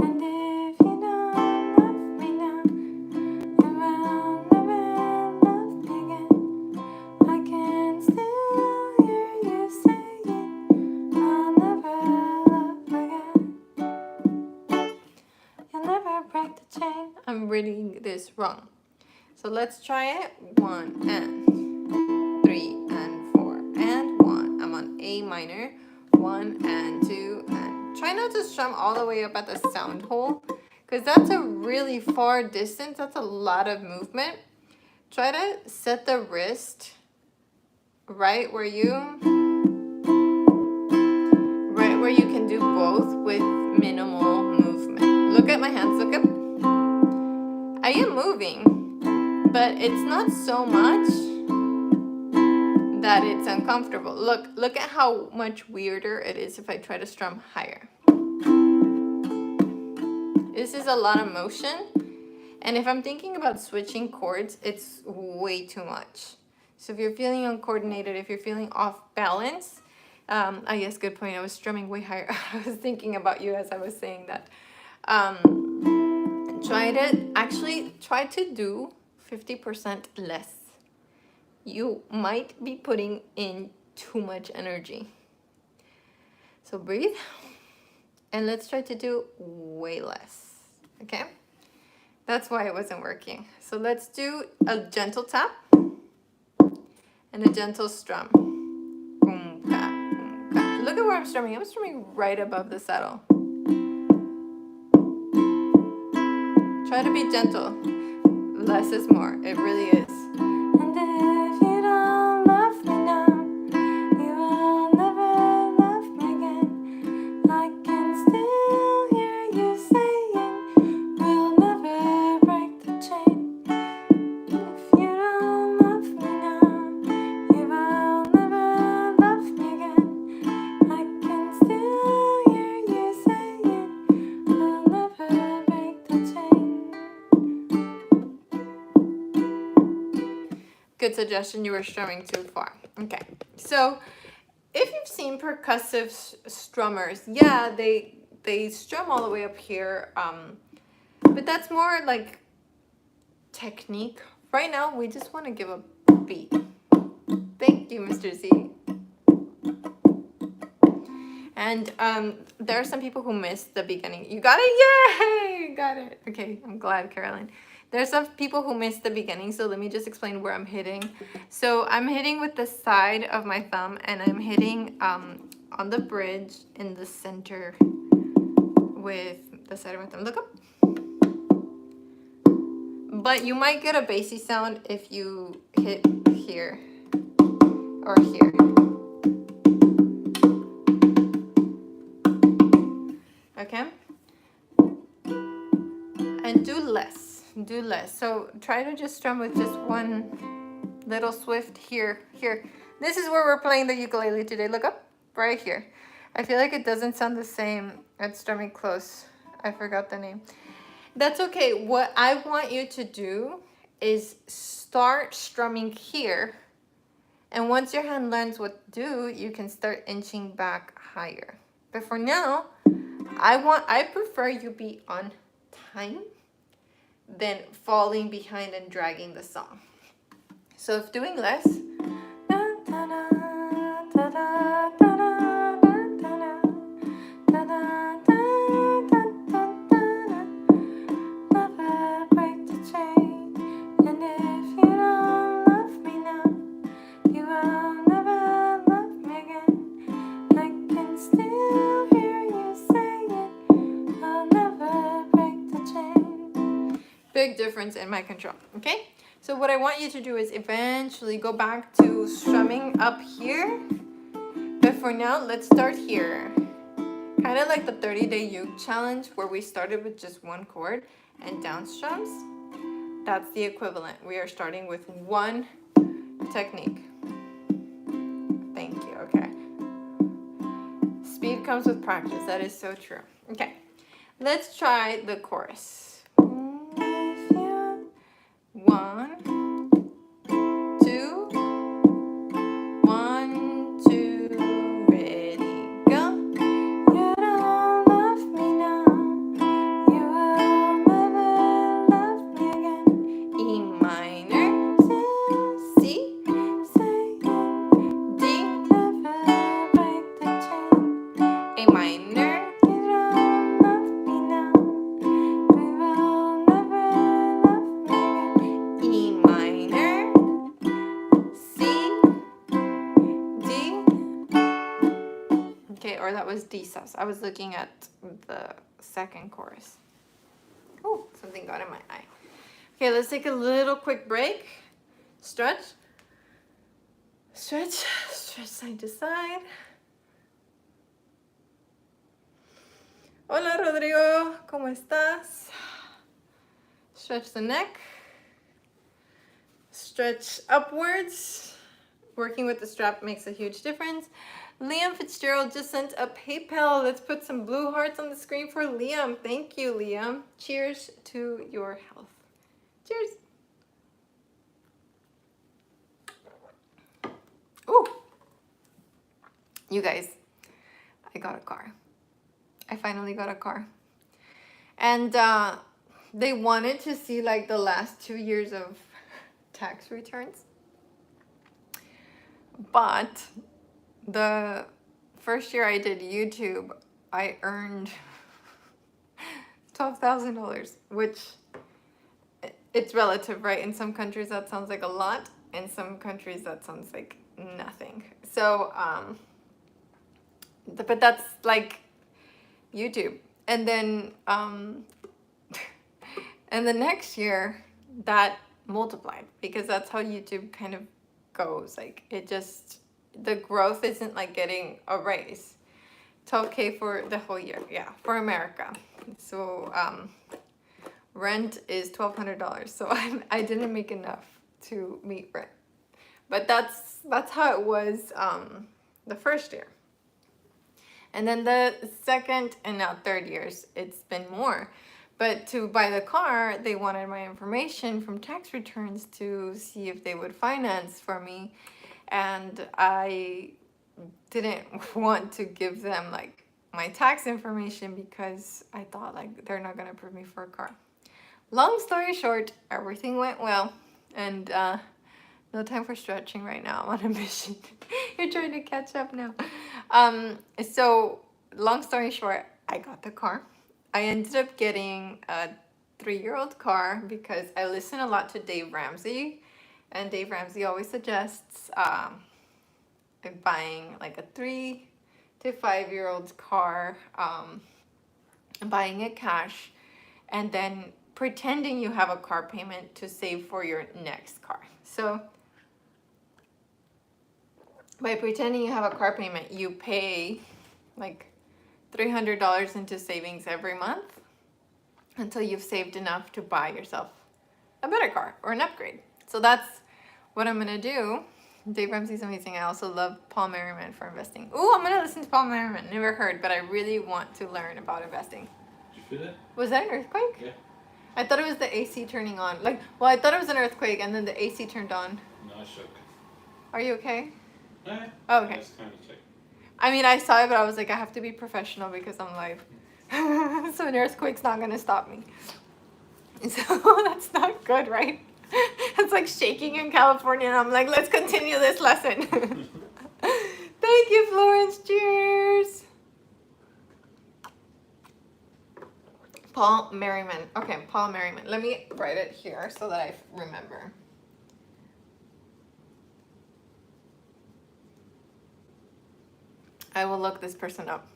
And if you don't love me now, you will never love me again. I can still hear you saying, I'll never love again. You'll never break the chain. I'm reading this wrong. So let's try it. 1 and 3 and 4 and 1. I'm on A minor. 1 and 2 and try not to strum all the way up at the sound hole, because that's a really far distance. That's a lot of movement. Try to set the wrist right where you can do both with minimal movement. Look at my hands. Look up. I am moving, but it's not so much that it's uncomfortable. Look at how much weirder it is if I try to strum higher. This is a lot of motion, and if I'm thinking about switching chords, it's way too much. So if you're feeling uncoordinated, if you're feeling off balance, yes, good point. I was strumming way higher. I was thinking about you as I was saying that. Try to do 50% less. You might be putting in too much energy. So breathe, and let's try to do way less, okay? That's why it wasn't working. So let's do a gentle tap and a gentle strum. Boom, ka, boom, ka. Look at where I'm strumming. I'm strumming right above the saddle. Try to be gentle. Less is more. It really is. And if you don't love me now, you will never love me again. I can still hear you saying, we'll never break the chain. If you don't love me now, you will never love me again. I can still hear you saying, we'll never break the chain. Good suggestion, you were strumming too far. Okay, so if you've seen percussive strummers, yeah, they strum all the way up here, but that's more like technique. Right now, we just want to give a beat. Thank you, Mr. Z. And there are some people who missed the beginning. You got it? Yay! You got it. Okay, I'm glad, Caroline. There's some people who missed the beginning, so let me just explain where I'm hitting. So I'm hitting with the side of my thumb, and I'm hitting on the bridge in the center with the side of my thumb. Look up. But you might get a bassy sound if you hit here or here. Okay? And do less. Do less. So try to just strum with just one little swift here. This is where we're playing the ukulele today. Look up, right here. I feel like it doesn't sound the same at strumming close. I forgot the name. That's okay. What I want you to do is start strumming here, and once your hand learns what to do, you can start inching back higher. But for now, I prefer you be on time than falling behind and dragging the song. So if doing less, big difference in my control. Okay, so what I want you to do is eventually go back to strumming up here, but for now let's start here, kind of like the 30-day uke challenge where we started with just one chord and down strums. That's the equivalent. We are starting with one technique. comes with practice. That is so true. Okay, let's try the chorus. 1, 2, 1, 2, ready, go. You don't love me now. You will never love me again. E minor, C, D, never break the chain. A minor, you don't love me now. We will never love me again. E minor, C, D. Okay, or that was D sus. I was looking at the second chorus. Oh, something got in my eye. Okay, let's take a little quick break. Stretch. Stretch. Stretch side to side. Hola, Rodrigo. ¿Cómo estás? Stretch the neck. Stretch upwards. Working with the strap makes a huge difference. Liam Fitzgerald just sent a PayPal. Let's put some blue hearts on the screen for Liam. Thank you, Liam. Cheers to your health. Cheers. Ooh. You guys, I got a car. I finally got a car. And they wanted to see like the last 2 years of tax returns. But the first year I did YouTube, I earned $12,000, which it's relative, right? In some countries that sounds like a lot. In some countries that sounds like nothing. So, but that's like YouTube. And then, and the next year that multiplied, because that's how YouTube kind of goes. Like it just, the growth isn't like getting a raise. 12K for the whole year. Yeah, for America. So rent is $1,200. So I didn't make enough to meet rent. But that's how it was the first year. And then the second and now third years, it's been more. But to buy the car, they wanted my information from tax returns to see if they would finance for me. And I didn't want to give them like my tax information because I thought like they're not going to approve me for a car. Long story short, everything went well. And no time for stretching right now. I'm on a mission. You're trying to catch up now. So long story short, I got the car. I ended up getting a 3-year-old car because I listen a lot to Dave Ramsey, and Dave Ramsey always suggests buying like a 3 to 5-year-old car, and buying it cash, and then pretending you have a car payment to save for your next car. So by pretending you have a car payment, you pay like $300 into savings every month until you've saved enough to buy yourself a better car or an upgrade. So that's what I'm gonna do. Dave Ramsey's amazing. I also love Paul Merriman for investing. Ooh, I'm gonna listen to Paul Merriman. Never heard, but I really want to learn about investing. Did you feel it? Was that an earthquake? Yeah. I thought it was the AC turning on. Like, well, I thought it was an earthquake and then the AC turned on. No, I shook. Are you okay? Yeah. Oh, okay. Just kind of check. I mean, I saw it, but I was like, I have to be professional because I'm live. So an earthquake's not gonna stop me. So that's not good, right? It's like shaking in California, and I'm like, let's continue this lesson. Thank you, Florence. Cheers. Paul Merriman. Okay, Paul Merriman. Let me write it here so that I remember. I will look this person up.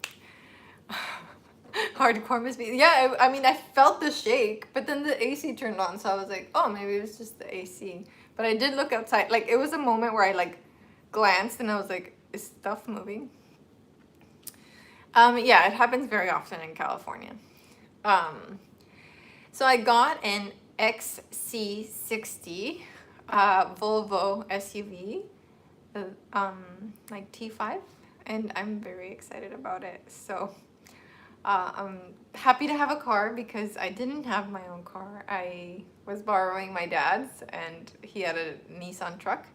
Hardcore must be. Yeah, I mean, I felt the shake, but then the AC turned on, so I was like, oh, maybe it was just the AC. But I did look outside. Like, it was a moment where I, like, glanced, and I was like, is stuff moving? Yeah, it happens very often in California. So I got an XC60 Volvo SUV, like T5. and I'm very excited about it. So I'm happy to have a car because I didn't have my own car. I was borrowing my dad's, and he had a Nissan truck.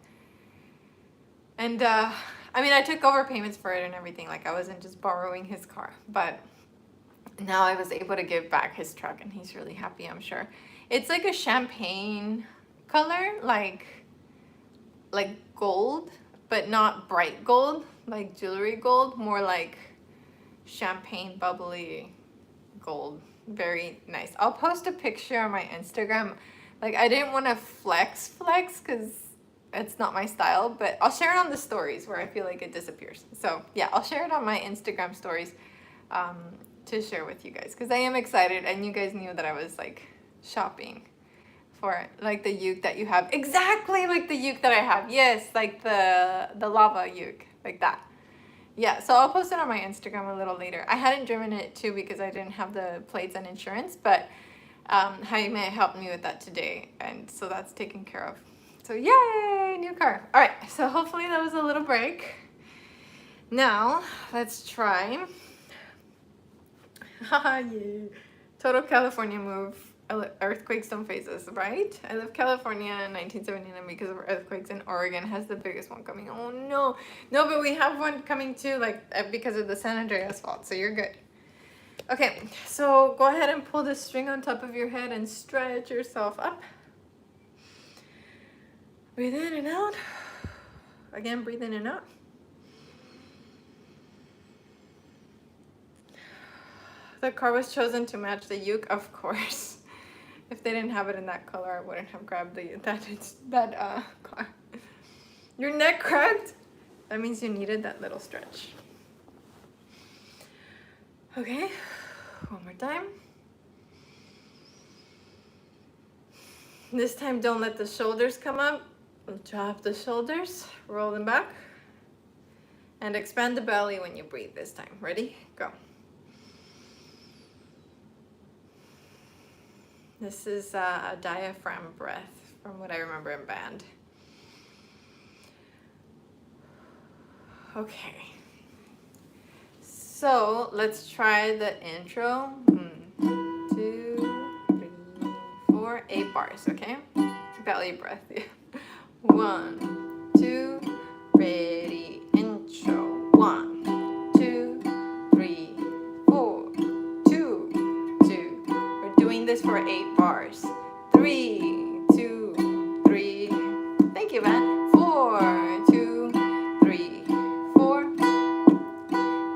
And I mean, I took over payments for it and everything. Like, I wasn't just borrowing his car, but now I was able to give back his truck, and he's really happy, I'm sure. It's like a champagne color, like gold, but not bright gold, like jewelry gold, more like champagne bubbly gold. Very nice. I'll post a picture on my Instagram. Like, I didn't want to flex because it's not my style, but I'll share it on the stories where I feel like it disappears. So yeah, I'll share it on my Instagram stories to share with you guys, because I am excited, and you guys knew that I was like shopping for like the uke that you have, exactly like the uke that I have. Yes, like the lava uke, like that. Yeah, so I'll post it on my Instagram a little later. I hadn't driven it too because I didn't have the plates and insurance, but Jaime helped me with that today, and so that's taken care of. So yay, new car. All right, so hopefully that was a little break. Now let's try. Yeah. Total California move. Earthquakes don't phase us, right? I left California in 1979 because of earthquakes, and Oregon has the biggest one coming. Oh no, no, but we have one coming too, like because of the San Andreas fault. So you're good. Okay, so go ahead and pull the string on top of your head and stretch yourself up. Breathe in and out. Again, breathe in and out. The car was chosen to match the uke, of course. If they didn't have it in that color, I wouldn't have grabbed that car. Your neck cracked? That means you needed that little stretch. Okay, one more time. This time, don't let the shoulders come up. Drop the shoulders, roll them back, and expand the belly when you breathe this time. Ready? Go. This is a diaphragm breath from what I remember in band. Okay. So let's try the intro. 2, 3, 4, 8 bars, okay? Belly breath. 1, 2, ready, intro. 1, 2, 3, 4, 2, 2. We're doing this for 8 bars. 3, 2, 3. Thank you, man. 4, 2, 3, 4.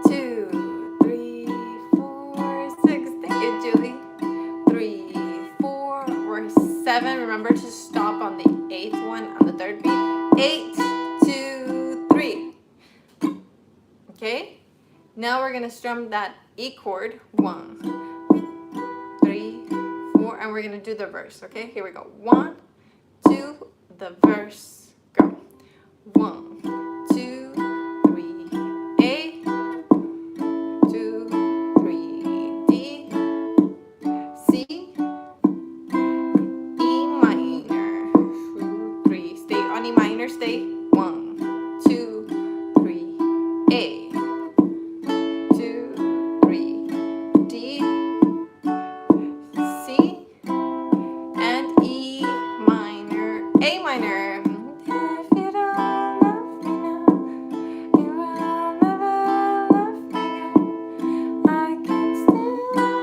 2, 3, 4, 6. Thank you, Julie. 3, 4. We're 7. Remember to stop on the 8th one on the 3rd beat. 8, 2, 3. Okay. Now we're gonna strum that E chord. 1, 3, 4, and we're gonna do the verse. Okay. Here we go. 1, 2. The verse. Go. 1, 2, 3, A. 2, 3, D. C. E minor. 2, 3. Stay on E minor. Stay. 1, 2, 3, A. 2, 3, D. C. And E minor. A minor. If you don't love me now, you will never love me again. I can still hear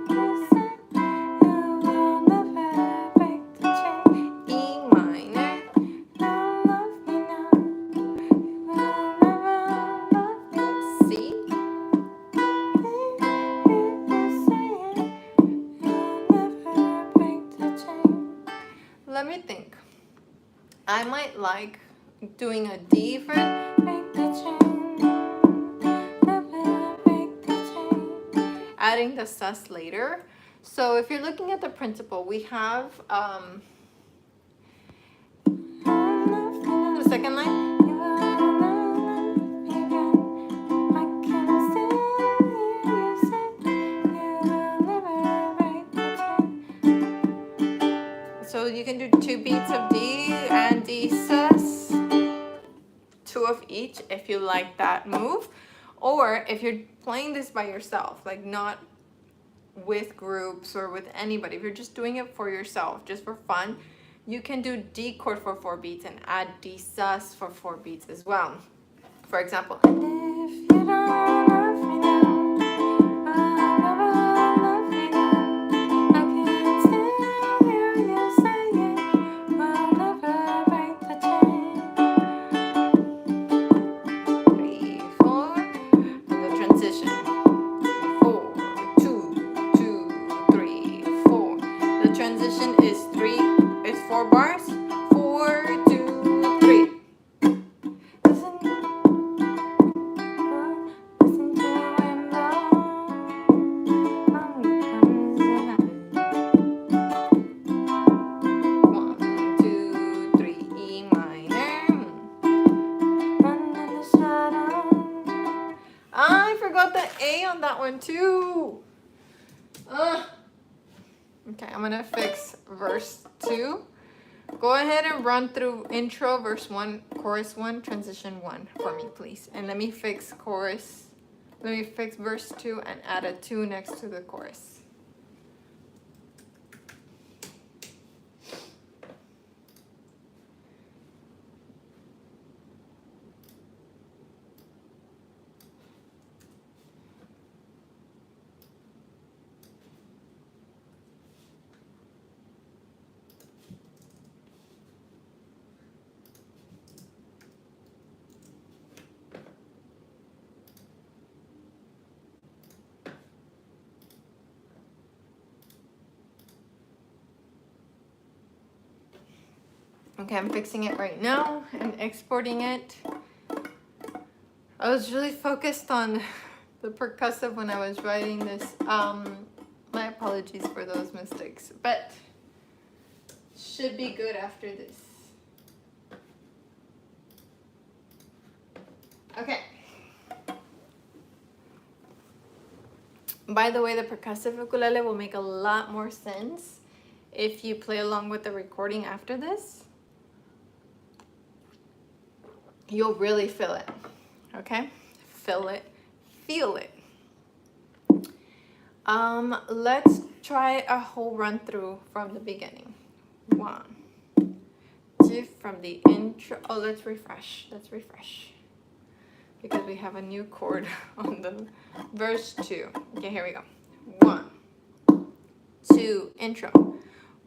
you say you will never break the chain. E minor. Don't love me now, you will never love me. C. Hear you say you'll never break the chain. Let me think. I might like doing a D for break the chain, never break the chain. Adding the sus later. So if you're looking at the principle, we have the second line. So you can do 2 beats of D and D sus, 2 of each if you like that move, or if you're playing this by yourself, like not with groups or with anybody, if you're just doing it for yourself, just for fun, you can do D chord for 4 beats and add D sus for 4 beats as well. For example, and if you don't love me now, I'll never love me again. I can't still hear you saying, we'll never break the chain. 3, 4, and the transition. 4, 2, 2, 3, 4. The transition is 4 bars. 4, 2, 3. That one too. Okay, I'm gonna fix verse 2. Go ahead and run through intro, verse 1, chorus 1, transition 1 for me, please. And let me fix chorus. Let me fix verse 2 and add a 2 next to the chorus. Okay, I'm fixing it right now and exporting it. I was really focused on the percussive when I was writing this. My apologies for those mistakes, but should be good after this. Okay. By the way, the percussive ukulele will make a lot more sense if you play along with the recording after this. You'll really feel it, okay? Feel it, feel it. Let's try a whole run through from the beginning. 1, 2, from the intro. Oh, let's refresh, because we have a new chord on the verse 2. Okay, here we go. 1, 2, intro.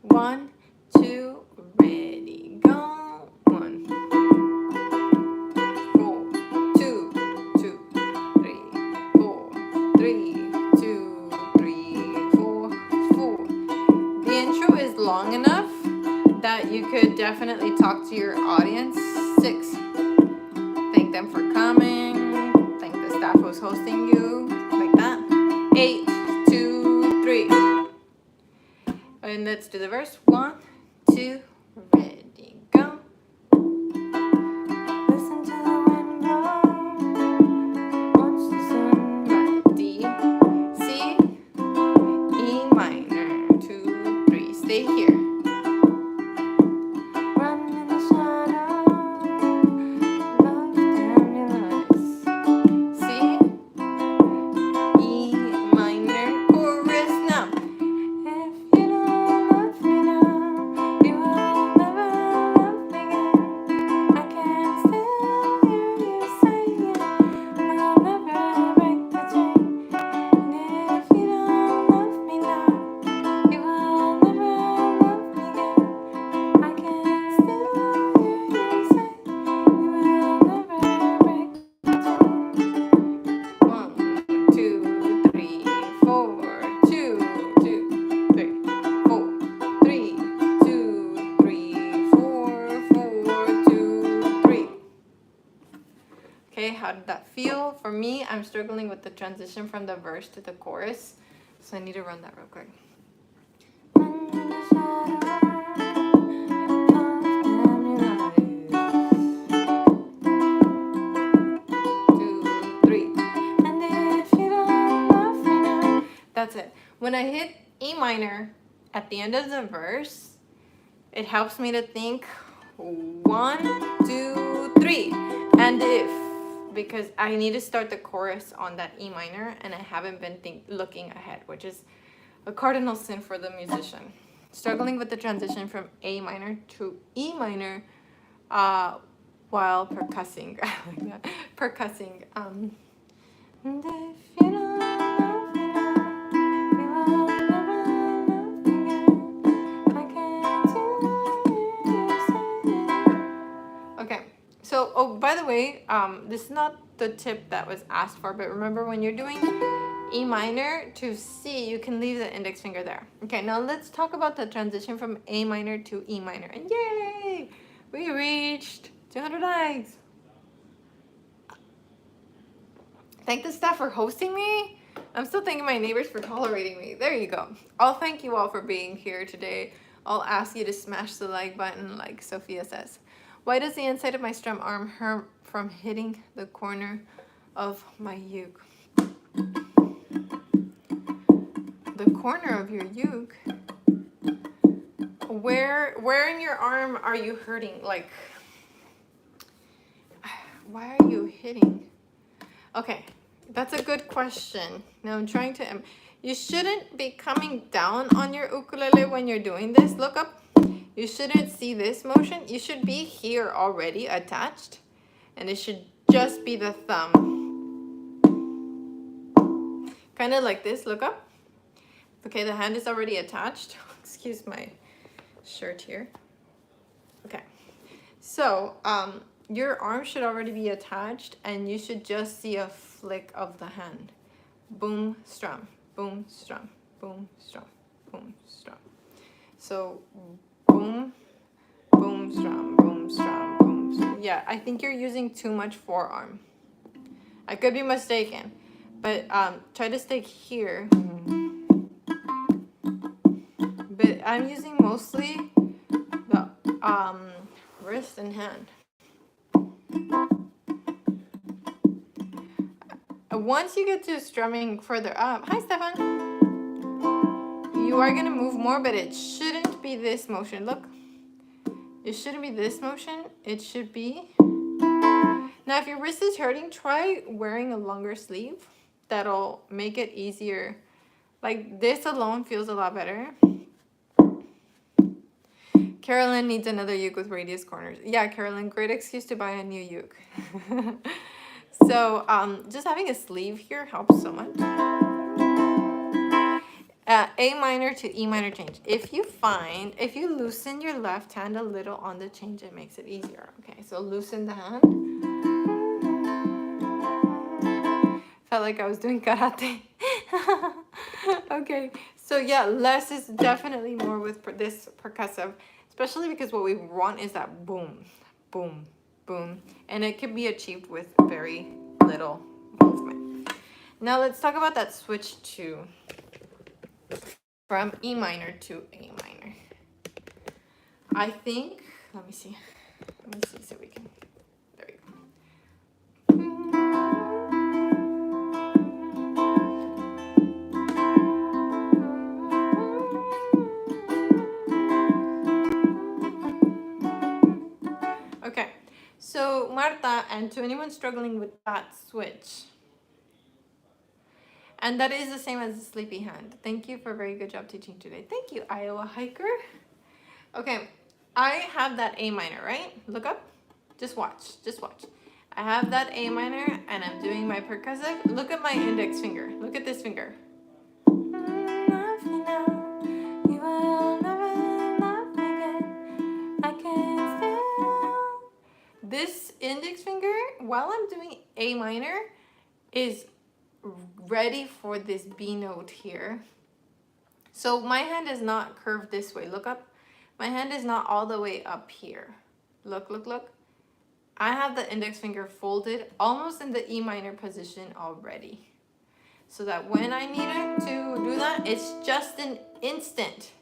1, 2, ready, go. 1, 4. The intro is long enough that you could definitely talk to your audience. 6. Thank them for coming. Thank the staff who's hosting you. Like that. 8, 2, 3. And let's do the verse. 1, 2, ready, go. Listen to the wind blow. Watch the sun rise. D, C, E minor. 2, 3. Stay here. Run in the shadow. Love down your eyes. C, E minor. Chorus now. If you don't love me now, you will never love me again. I can still hear you saying, I'll never break the chain. And if you don't love me now, you will never love me again. I can still hear you say, you will never break the chain. 1, 2, 3, 4. 2, 2, 3, 4. 3, 2, 3, 4. 4, 2, 3. Okay, how did that feel? For me, I'm struggling with the transition from the verse to the chorus, so I need to run that real quick. Run in the shadow, love down your eyes. 2, 3. And if you don't love me now. That's it. When I hit E minor at the end of the verse, it helps me to think 1, 2, 3. And if, because I need to start the chorus on that E minor and I haven't been looking ahead, which is a cardinal sin for the musician. Struggling with the transition from A minor to E minor while percussing. Percussing. And if you don't love me now, you will never love me again. I can't do it. Okay, so, oh, by the way, this is not the tip that was asked for, but remember when you're doing E minor to C, you can leave the index finger there. Okay, now let's talk about the transition from A minor to E minor. And yay! We reached 200 likes. Thank the staff for hosting me. I'm still thanking my neighbors for tolerating me. There you go. I'll thank you all for being here today. I'll ask you to smash the like button like Sophia says. Why does the inside of my strum arm hurt from hitting the corner of my uke? The corner of your uke? Where in your arm are you hurting? Like, why are you hitting? Okay, that's a good question. Now I'm trying to, you shouldn't be coming down on your ukulele when you're doing this. Look up. You shouldn't see this motion. You should be here already attached. And it should just be the thumb. Kind of like this, look up. Okay, the hand is already attached. Excuse my shirt here. Okay, so your arm should already be attached and you should just see a flick of the hand. Boom, strum, boom, strum, boom, strum, boom, strum. So boom, boom, strum, boom, strum, boom, strum. Yeah, I think you're using too much forearm. I could be mistaken, but try to stay here. But I'm using mostly the wrist and hand. Once you get to strumming further up, hi Stefan, you are gonna move more, but it shouldn't be this motion. Look, it shouldn't be this motion. It should be. Now, if your wrist is hurting, try wearing a longer sleeve. That'll make it easier. Like this alone feels a lot better. Carolyn needs another uke with radius corners. Yeah, Carolyn, great excuse to buy a new uke. So just having a sleeve here helps so much. A minor to E minor change. If you loosen your left hand a little on the change, it makes it easier. Okay, so loosen the hand. Felt like I was doing karate. Okay, so yeah, less is definitely more with this percussive, especially because what we want is that boom, boom, boom, and it can be achieved with very little movement. Now let's talk about that switch to from E minor to A minor. I think, let me see so we can, there we go. Okay, so Marta, and to anyone struggling with that switch, and that is the same as the sleepy hand. Thank you for a very good job teaching today. Thank you, Iowa Hiker. Okay, I have that A minor, right? Look up, just watch, just watch. I have that A minor and I'm doing my percussive. Look at my index finger, look at this finger. This index finger, while I'm doing A minor, is ready for this B note here. So my hand is not curved this way. Look up. My hand is not all the way up here. Look, look, look. I have the index finger folded almost in the E minor position already. So that when I needed to do that, it's just an instant.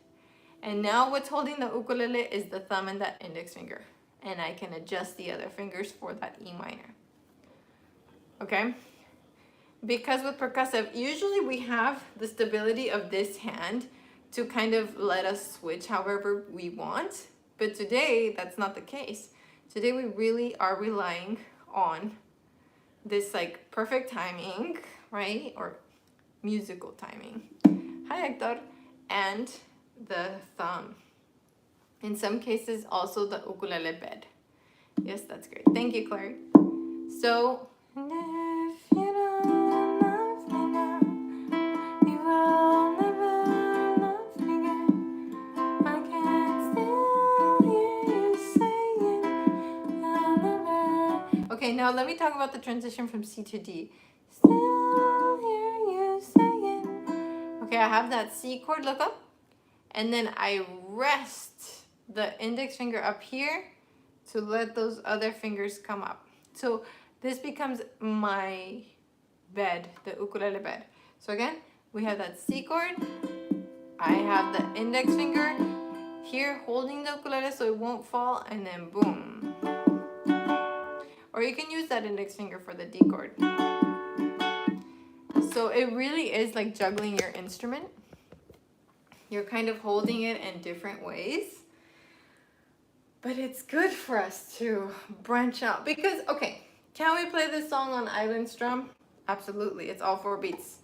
And now what's holding the ukulele is the thumb and that index finger. And I can adjust the other fingers for that E minor. Okay? Because with percussive, usually we have the stability of this hand to kind of let us switch however we want. But today, that's not the case. Today, we really are relying on this like perfect timing, right? Or musical timing. Hi, Hector. And the thumb. In some cases, also the ukulele bed. Yes, that's great. Thank you, Clary. So, and if you don't love me now, you will never love me again. I can still hear you saying, I'll never. Okay, now let me talk about the transition from C to D. Still hear you saying. Okay, I have that C chord, look up. And then I rest the index finger up here to let those other fingers come up. So this becomes my bed, the ukulele bed. So again, we have that C chord. I have the index finger here holding the ukulele so it won't fall, and then boom. Or you can use that index finger for the D chord. So it really is like juggling your instrument. You're kind of holding it in different ways. But it's good for us to branch out. Because, okay, can we play this song on island strum? Absolutely. It's all 4 beats.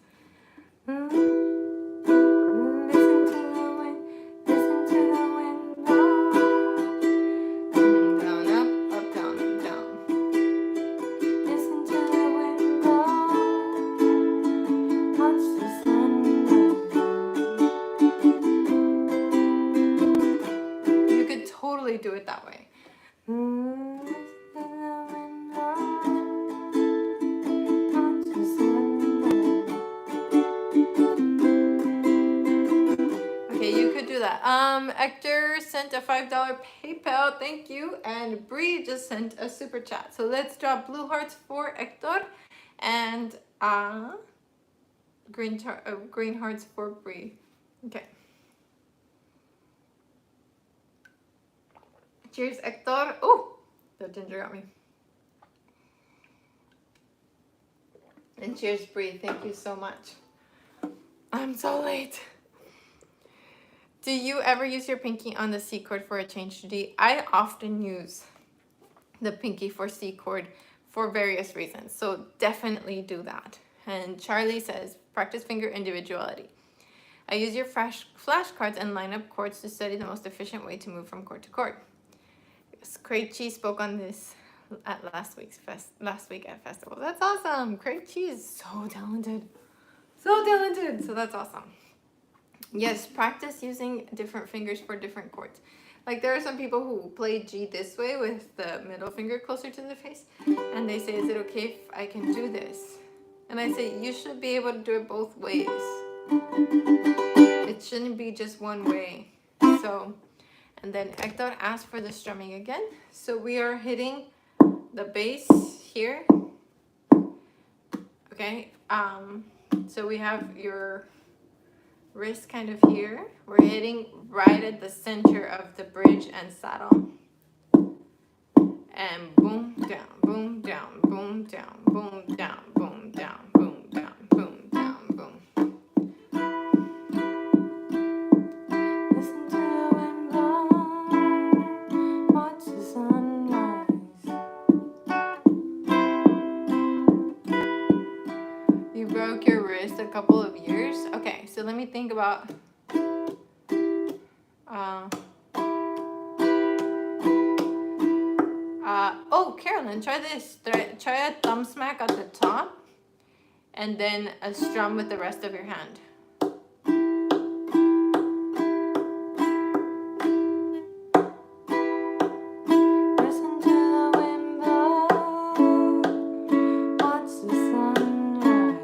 Listen to the wind, listen to the wind blow. Down, up, down, down. Listen to the wind blow. Watch the sun rise. You could totally do it that way. Hector sent a $5 PayPal, thank you, and Bree just sent a super chat. So let's drop blue hearts for Hector and green hearts for Bree. Okay. Cheers, Hector. Oh, the ginger got me. And cheers, Bree. Thank you so much. I'm so late. Do you ever use your pinky on the C chord for a change to D? I often use the pinky for C chord for various reasons. So definitely do that. And Charlie says, practice finger individuality. I use your flashcards and line up chords to study the most efficient way to move from chord to chord. Yes, Craig Cheese spoke on this at last week at festival. That's awesome. Craig Cheese, so talented. So talented. So that's awesome. Yes, practice using different fingers for different chords. Like there are some people who play G this way with the middle finger closer to the face. And they say, is it okay if I can do this? And I say, you should be able to do it both ways. It shouldn't be just one way. So, and then Hector asked for the strumming again. So we are hitting the bass here. Okay. So we have your wrist kind of here. We're hitting right at the center of the bridge and saddle. And boom, down, boom, down, boom, down, boom, down, boom, down, boom, down, boom, down, boom. Listen to the wind blow, watch the sunrise. You broke your wrist a couple of years? Okay, so let me think about oh, Carolyn, try this. Try a thumb smack at the top and then a strum with the rest of your hand. Listen to the wind blow, watch the sunrise.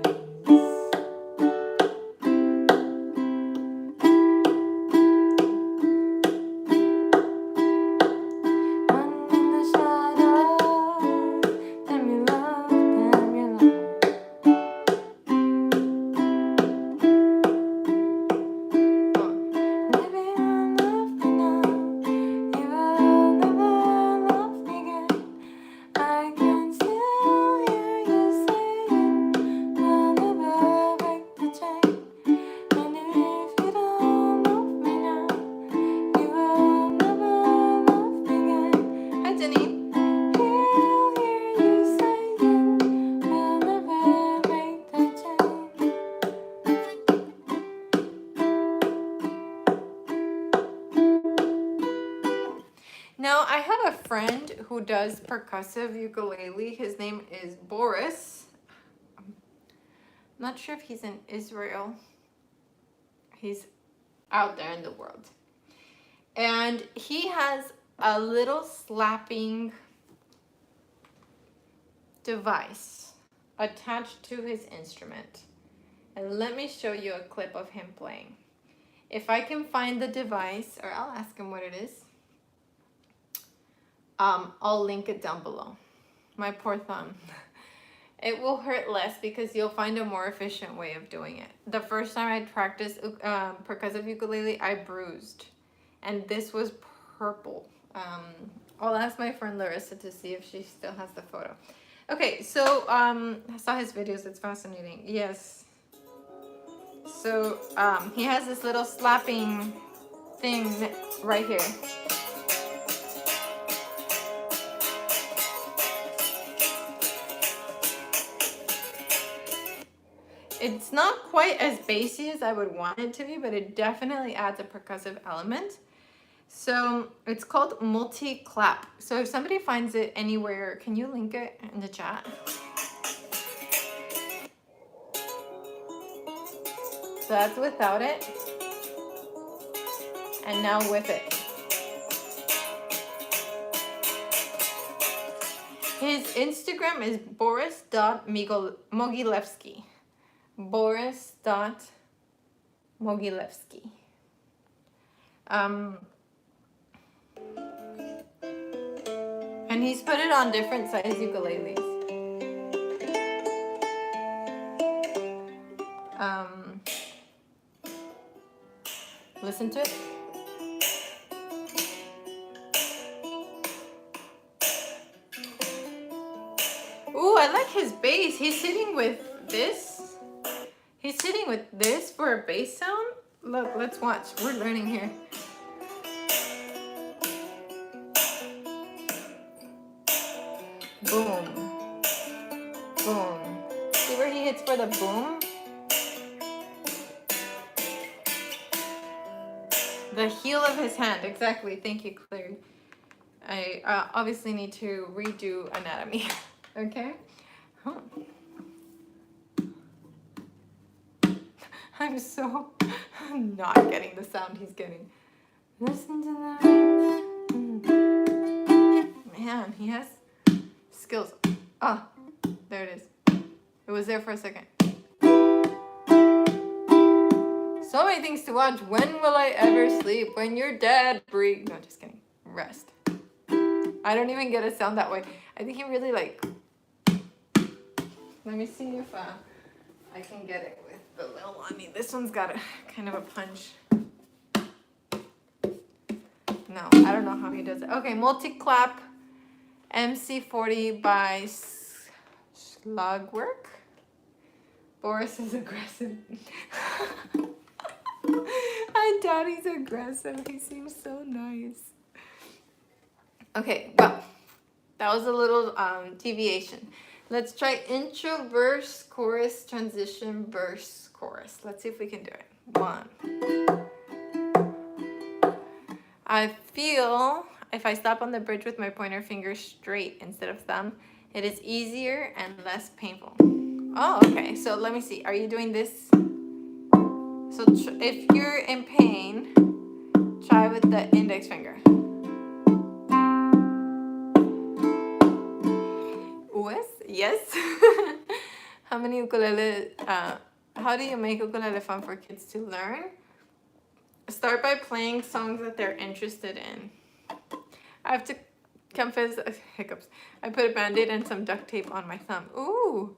I have a friend who does percussive ukulele. His name is Boris. I'm not sure if he's in Israel. He's out there in the world. And he has a little slapping device attached to his instrument. And let me show you a clip of him playing. If I can find the device, or I'll ask him what it is. I'll link it down below. My poor thumb. It will hurt less because you'll find a more efficient way of doing it. The first time I practiced percussive ukulele, I bruised. And this was purple. I'll ask my friend Larissa to see if she still has the photo. Okay, so I saw his videos. It's fascinating. Yes. So he has this little slapping thing right here. It's not quite as bassy as I would want it to be, but it definitely adds a percussive element. So it's called multi-clap. So if somebody finds it anywhere, can you link it in the chat? So that's without it. And now with it. His Instagram is boris.mogilevsky. Boris.mogilevsky. And he's put it on different size ukuleles. Listen to it. Ooh, I like his bass. He's sitting with this. He's sitting with this for a bass sound. Look, let's watch. We're learning here. Boom. Boom. See where he hits for the boom? The heel of his hand. Exactly. Thank you, Claire. I obviously need to redo anatomy. Okay? Huh. I'm so not getting the sound he's getting. Listen to that. Man, he has skills. Oh, there it is. It was there for a second. So many things to watch. When will I ever sleep? When you're dead, breathe. No, just kidding. Rest. I don't even get a sound that way. I think he really like... Let me see if I can get it with the little one. This one's got a kind of a punch. No, I don't know how he does it. Okay, multi-clap MC40 by Slugwork. Boris is aggressive. I doubt he's aggressive. He seems so nice. Okay, well, that was a little deviation. Let's try intro, verse, chorus, transition, verse, chorus. Let's see if we can do it. 1. I feel if I stop on the bridge with my pointer finger straight instead of thumb, it is easier and less painful. Oh, okay. So let me see. Are you doing this? So if you're in pain, try with the index finger. Yes. How many ukulele, how do you make ukulele fun for kids to learn? Start by playing songs that they're interested in. I have to confess, hiccups. I put a band-aid and some duct tape on my thumb. Ooh.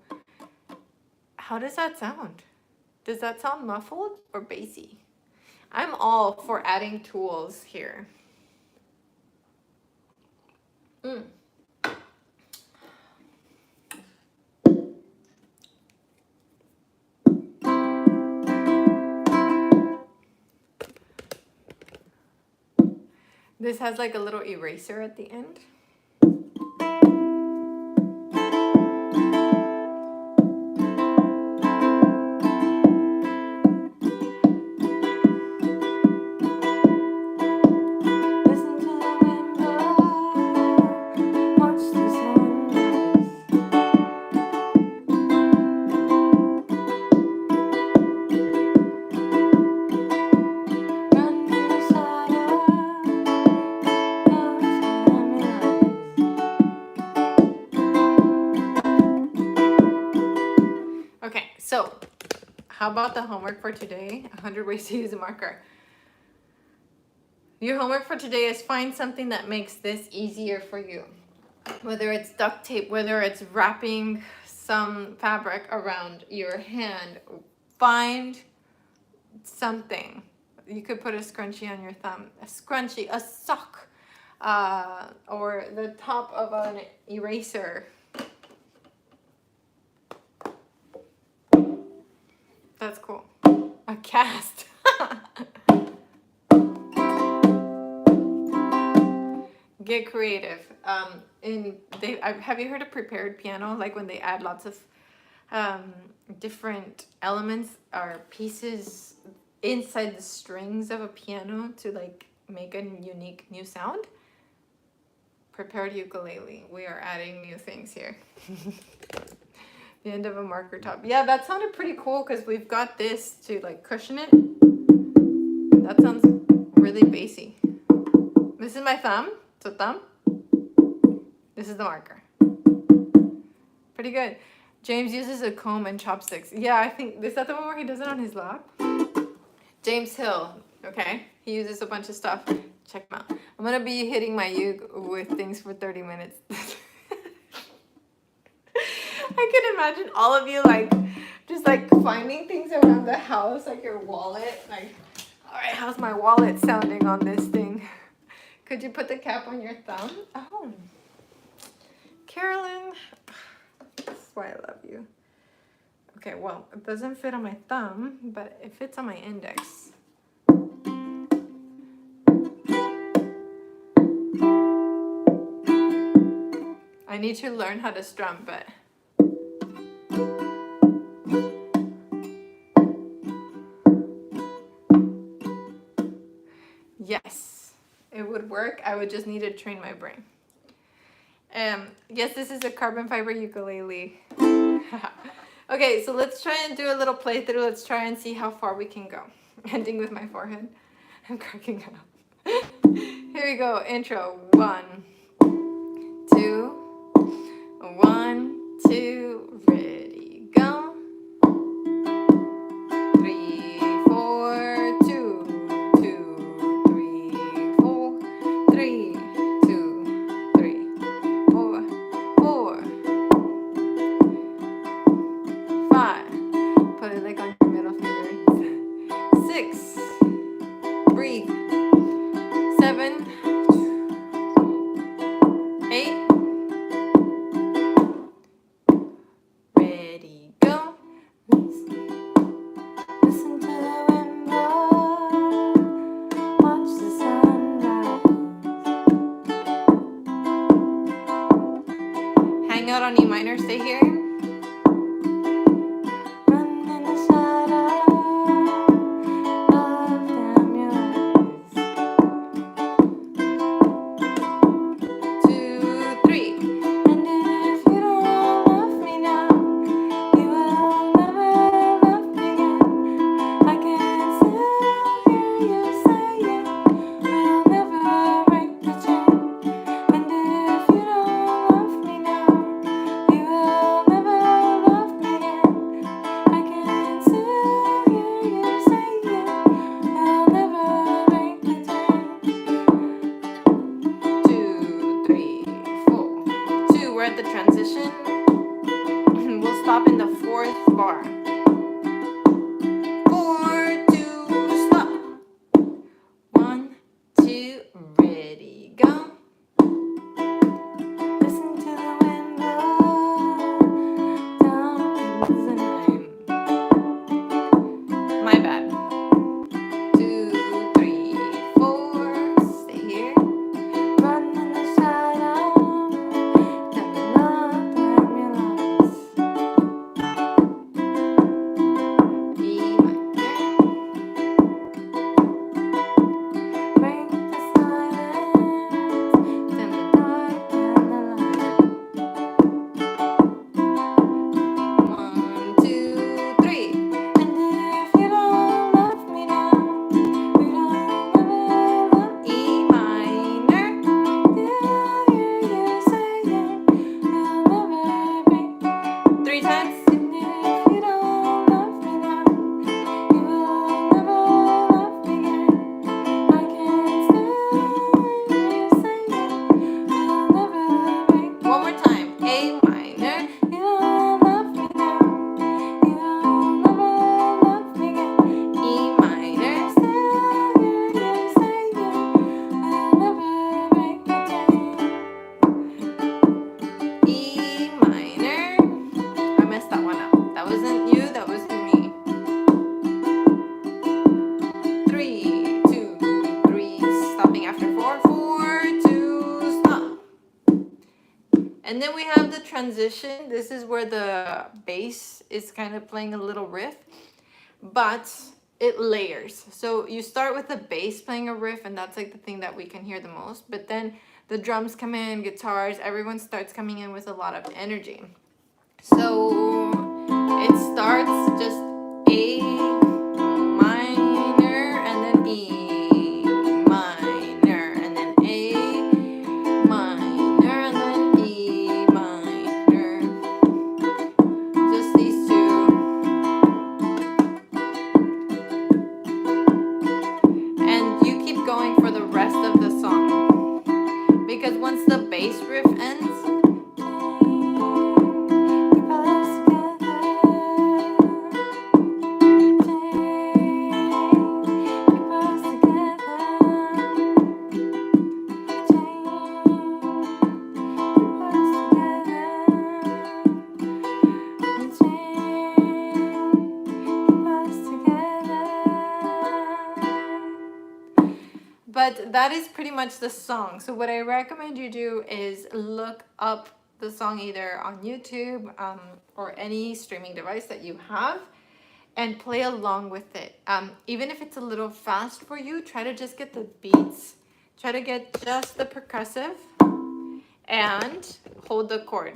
How does that sound? Does that sound muffled or bassy? I'm all for adding tools here. This has like a little eraser at the end. Listen to the wind blow. how about the homework for today? 100 ways to use a marker. Your homework for today is find something that makes this easier for you. Whether it's duct tape, whether it's wrapping some fabric around your hand, find something. You could put a scrunchie on your thumb, a scrunchie, a sock, or the top of an eraser. That's cool. A cast. Get creative. Have you heard of prepared piano? Like when they add lots of different elements or pieces inside the strings of a piano to like make a unique new sound? Prepared ukulele. We are adding new things here. The end of a marker top. Yeah, that sounded pretty cool because we've got this to like cushion it. That sounds really bassy. This is my thumb. So thumb. This is the marker. Pretty good. James uses a comb and chopsticks. Yeah, I think, is that the one where he does it on his lap? James Hill, okay? He uses a bunch of stuff. Check him out. I'm gonna be hitting my uke with things for 30 minutes. I can imagine all of you like, just like finding things around the house, like your wallet. Like, all right, how's my wallet sounding on this thing? Could you put the cap on your thumb? Oh, Carolyn, that's why I love you. Okay, well, it doesn't fit on my thumb, but it fits on my index. I need to learn how to strum, but yes, it would work. I would just need to train my brain. Yes, this is a carbon fiber ukulele. Okay, so let's try and do a little playthrough. Let's try and see how far we can go. Ending with my forehead. I'm cracking up. Here we go. Intro. 1, 2, 1, 2, ready, go. 3, 4, 2, 2, 3, 4, 3, 2, 3, 4, 4, 5. Put it like on your middle finger. 6. Breathe. 7. 8. transition. This is where the bass is kind of playing a little riff, but it layers. So you start with the bass playing a riff, and that's like the thing that we can hear the most. But then the drums come in, guitars, everyone starts coming in with a lot of energy. So it starts just A minor, and then E minor, and then A minor, and then E minor. Just these two. And you keep going for the rest of the song. Because once the bass riff ends, but that is pretty much the song. So what I recommend you do is look up the song either on YouTube or any streaming device that you have and play along with it. Even if it's a little fast for you, try to just get the beats. Try to get just the percussive and hold the chord.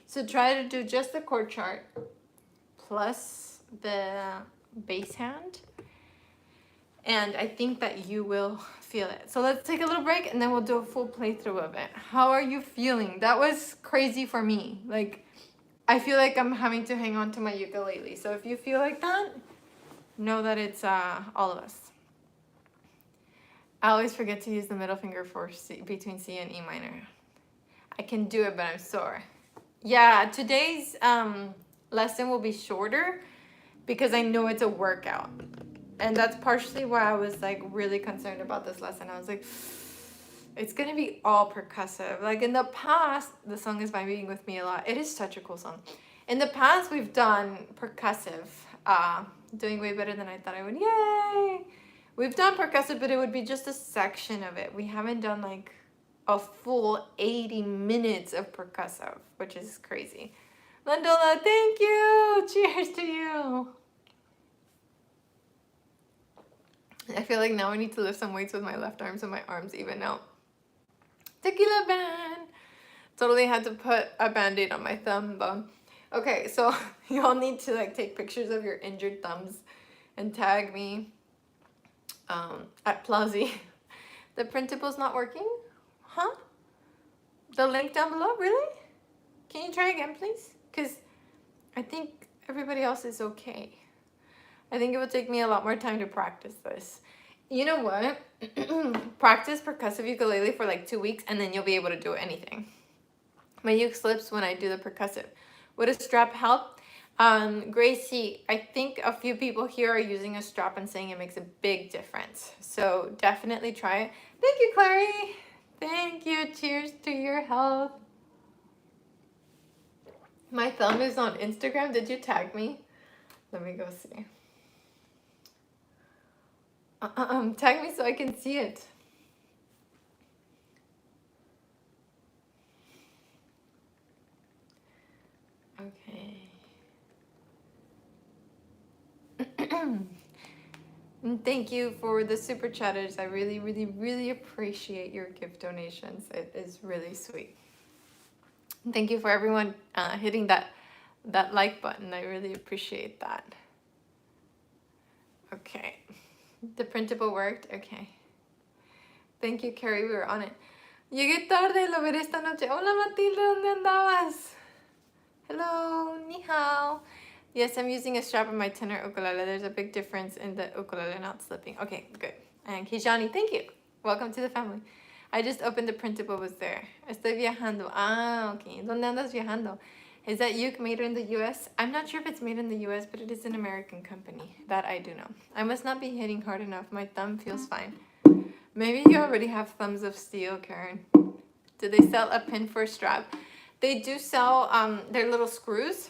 So try to do just the chord chart plus the bass hand, and I think that you will feel it. So let's take a little break and then we'll do a full playthrough of it. How are you feeling? That was crazy for me. Like, I feel like I'm having to hang on to my ukulele. So if you feel like that, know that it's all of us. I always forget to use the middle finger for C, between C and E minor. I can do it, but I'm sore. Yeah, today's lesson will be shorter because I know it's a workout. And that's partially why I was like really concerned about this lesson. I was like, it's gonna be all percussive. Like in the past, the song is vibing with me a lot. It is such a cool song. In the past, we've done percussive, doing way better than I thought I would. Yay! We've done percussive, but it would be just a section of it. We haven't done like a full 80 minutes of percussive, which is crazy. Landola, thank you! Cheers to you! I feel like now I need to lift some weights with my left arm so my arms even out. Tequila band! Totally had to put a band-aid on my thumb bone. Okay, so y'all need to like take pictures of your injured thumbs and tag me at Plazzy. The printable's not working? Huh? The link down below? Really? Can you try again, please? Because I think everybody else is okay. I think it will take me a lot more time to practice this. You know what? Practice percussive ukulele for like 2 weeks and then you'll be able to do anything. My uke slips when I do the percussive. Would a strap help? Gracie, I think a few people here are using a strap and saying it makes a big difference. So definitely try it. Thank you, Clary. Thank you. Cheers to your health. My thumb is on Instagram. Did you tag me? Let me go see. Tag me so I can see it. Okay. And thank you for the super chatters. I really, really, really appreciate your gift donations. It is really sweet. And thank you for everyone hitting that like button. I really appreciate that. Okay. The printable worked? Okay. Thank you, Carrie. We were on it. Llegué tarde, lo veré esta noche. Hola, Matilda, ¿dónde andabas? Hello, ni hao. Yes, I'm using a strap on my tenor ukulele. There's a big difference in the ukulele not slipping. Okay, good. And Kijani, thank you. Welcome to the family. I just opened the printable, was there. Estoy viajando. Ah, okay. ¿Dónde andas viajando? Is that uke made in the US? I'm not sure if it's made in the US, but it is an American company. That I do know. I must not be hitting hard enough. My thumb feels fine. Maybe you already have thumbs of steel, Karen. Do they sell a pin for a strap? They do sell their little screws,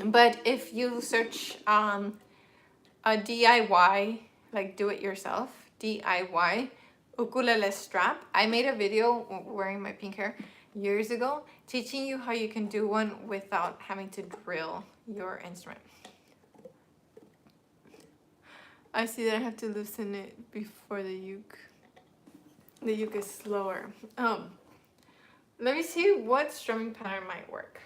but if you search a DIY, like do it yourself, DIY ukulele strap. I made a video wearing my pink hair years ago teaching you how you can do one without having to drill your instrument. I see that I have to loosen it before the uke. The uke is slower. Let me see what strumming pattern might work.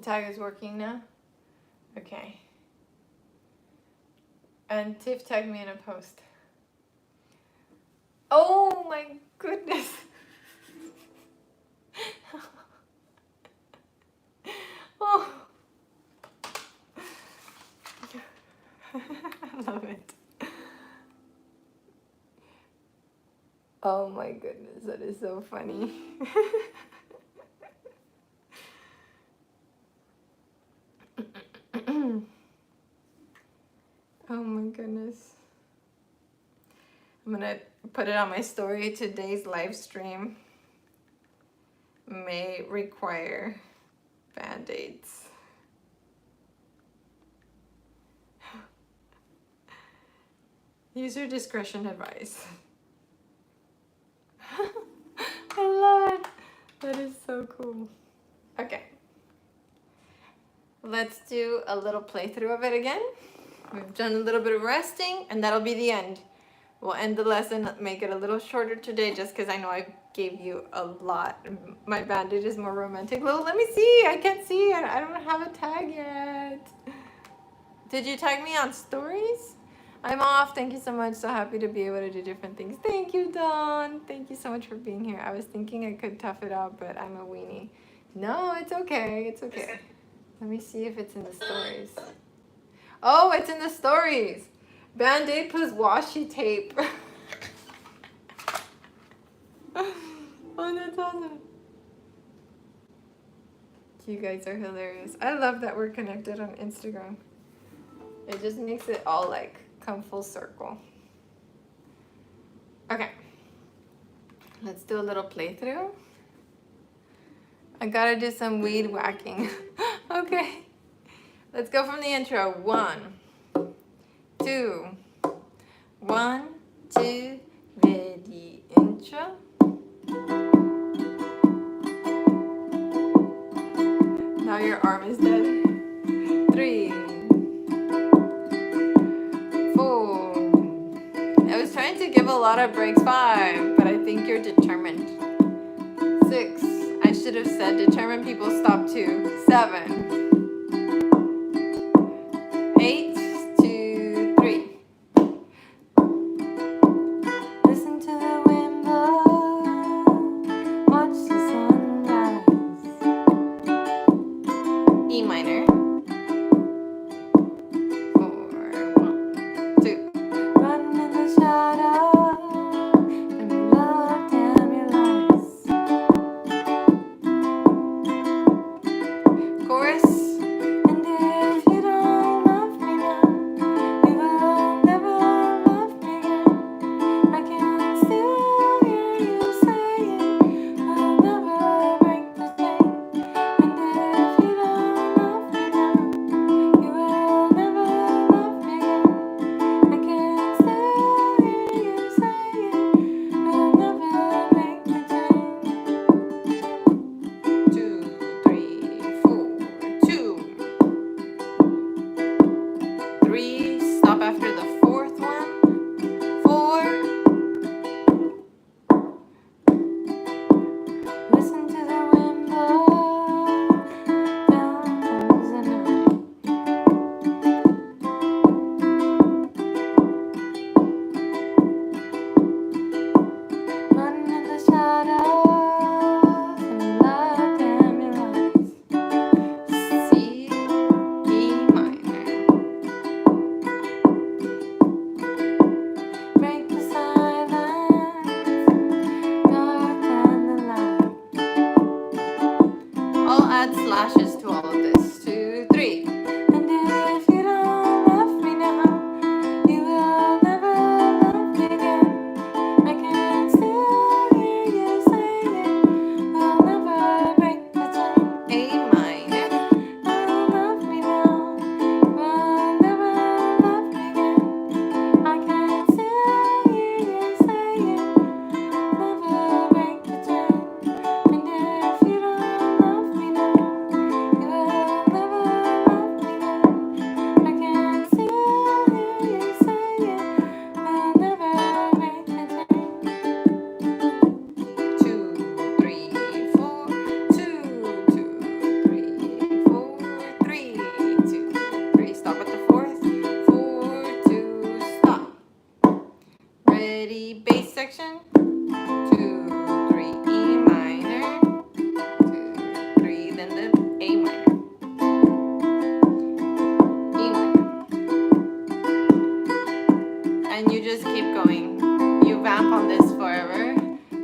Tag is working now. Okay. And Tiff tagged me in a post. Oh my goodness. Oh. I love it. Oh my goodness, that is so funny. Oh my goodness. I'm gonna put it on my story. Today's live stream may require band-aids. User discretion advice. I love it. That is so cool. Okay. Let's do a little playthrough of it again. We've done a little bit of resting, and that'll be the end. We'll end the lesson, make it a little shorter today, just because I know I gave you a lot. My bandage is more romantic. Well, let me see. I can't see. I don't have a tag yet. Did you tag me on stories? I'm off. Thank you so much. So happy to be able to do different things. Thank you, Dawn. Thank you so much for being here. I was thinking I could tough it out, but I'm a weenie. No, it's okay. It's okay. Let me see if it's in the stories. Oh, it's in the stories. Band-Aid plus washi tape. Oh, that's awesome. You guys are hilarious. I love that we're connected on Instagram. It just makes it all like come full circle. Okay. Let's do a little playthrough. I gotta do some weed whacking. Okay. Let's go from the intro. 1, 2, 1, 2, ready, intro. Now your arm is dead. 3, 4. I was trying to give a lot of breaks. 5, but I think you're determined. 6, I should have said determined people stop too. 7. 8, 2, 3. Listen to the wind blow, watch the sunrise. E minor. 4, 1, 2. Run in the shadow, and we love damn your lies. Chorus. I'll add slashes to all of this. 2, 3. And if you don't love me now, you will never love me again. I can still hear you saying, we'll never break the chain. A minor. Oh, love me now, will never love me again. I can still hear you saying, never break the chain. And if you don't love me now, you will never love me again. I can still hear you saying, we'll never break the chain. 2, 3, 4. 2, 2, 3, 4. 3, 2, 3. Stop at the fourth. 4, 2, stop. Ready, bass section. 2, 3, E minor. 2, 3, then the A minor. E minor. And you just keep going. You vamp on this forever.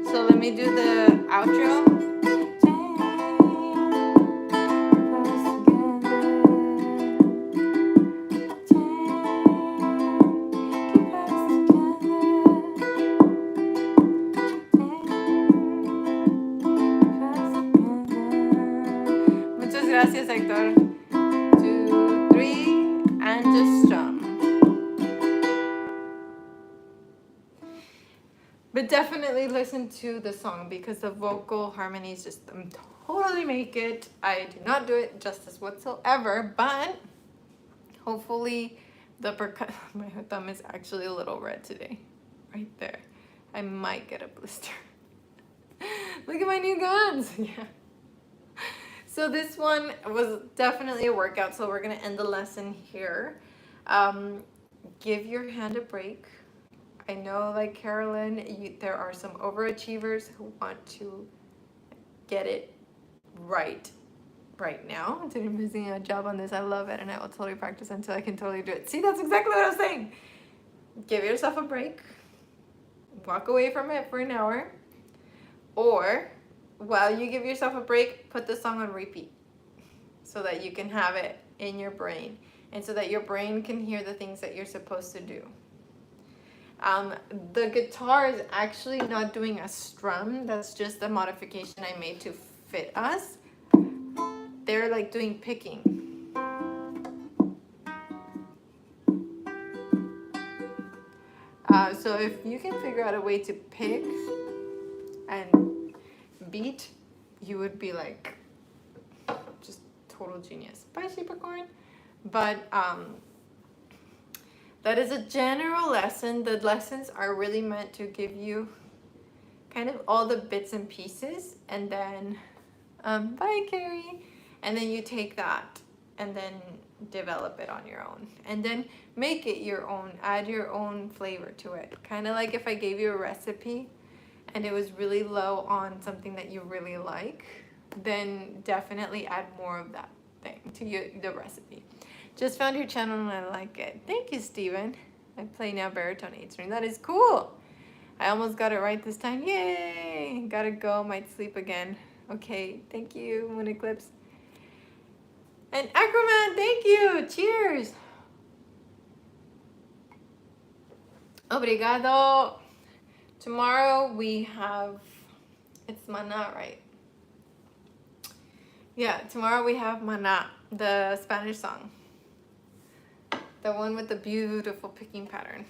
So let me do the outro. Muchas gracias, Hector. 2, 3, and just strum. But definitely listen to the song because the vocal harmonies just totally make it. I do not do it justice whatsoever, but hopefully the percussion. My thumb is actually a little red today, right there. I might get a blister. Look at my new guns. Yeah. So this one was definitely a workout, so we're gonna end the lesson here. Give your hand a break. I know, like Carolyn, there are some overachievers who want to get it right now. I'm doing an amazing job on this. I love it, and I will totally practice until I can totally do it. See, that's exactly what I was saying. Give yourself a break. Walk away from it for an hour. Or, while you give yourself a break, put the song on repeat so that you can have it in your brain and so that your brain can hear the things that you're supposed to do. The guitar is actually not doing a strum. That's just a modification I made to fit us. They're like doing picking. So if you can figure out a way to pick and beat, you would be like just total genius. Bye, Sheepacorn. But that is a general lesson. The lessons are really meant to give you kind of all the bits and pieces, and then bye, Carrie. And then you take that and then develop it on your own, and then make it your own. Add your own flavor to it. Kind of like if I gave you a recipe and it was really low on something that you really like, then definitely add more of that thing to the recipe. Just found your channel and I like it. Thank you, Steven. I play now baritone 8 string. That is cool. I almost got it right this time. Yay! Gotta go. Might sleep again. Okay. Thank you, Moon Eclipse. And Acroman, thank you. Cheers. Obrigado. Tomorrow we have, it's Mana, right? Yeah, tomorrow we have Mana, the Spanish song. The one with the beautiful picking pattern.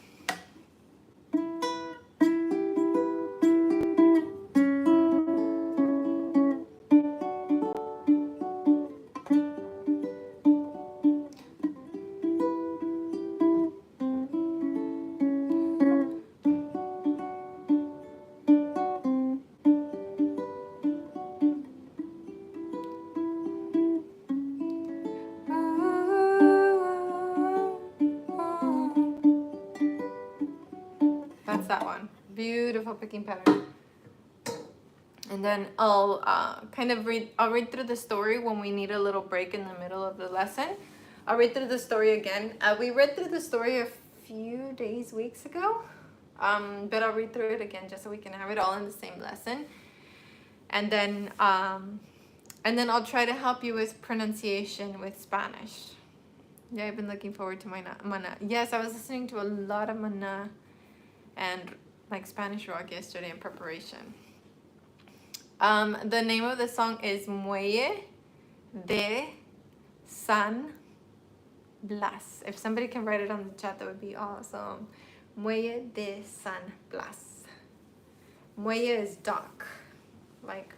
That's that one. Beautiful picking pattern. And then I'll I'll read through the story when we need a little break in the middle of the lesson. I'll read through the story again. We read through the story a few weeks ago, but I'll read through it again just so we can have it all in the same lesson. And then I And then I'll try to help you with pronunciation with Spanish. Yeah, I've been looking forward to Mana. Yes, I was listening to a lot of Mana and like Spanish rock yesterday in preparation. The name of the song is Muelle de San Blas. If somebody can write it on the chat, that would be awesome. Muelle de San Blas. Muelle is dock, like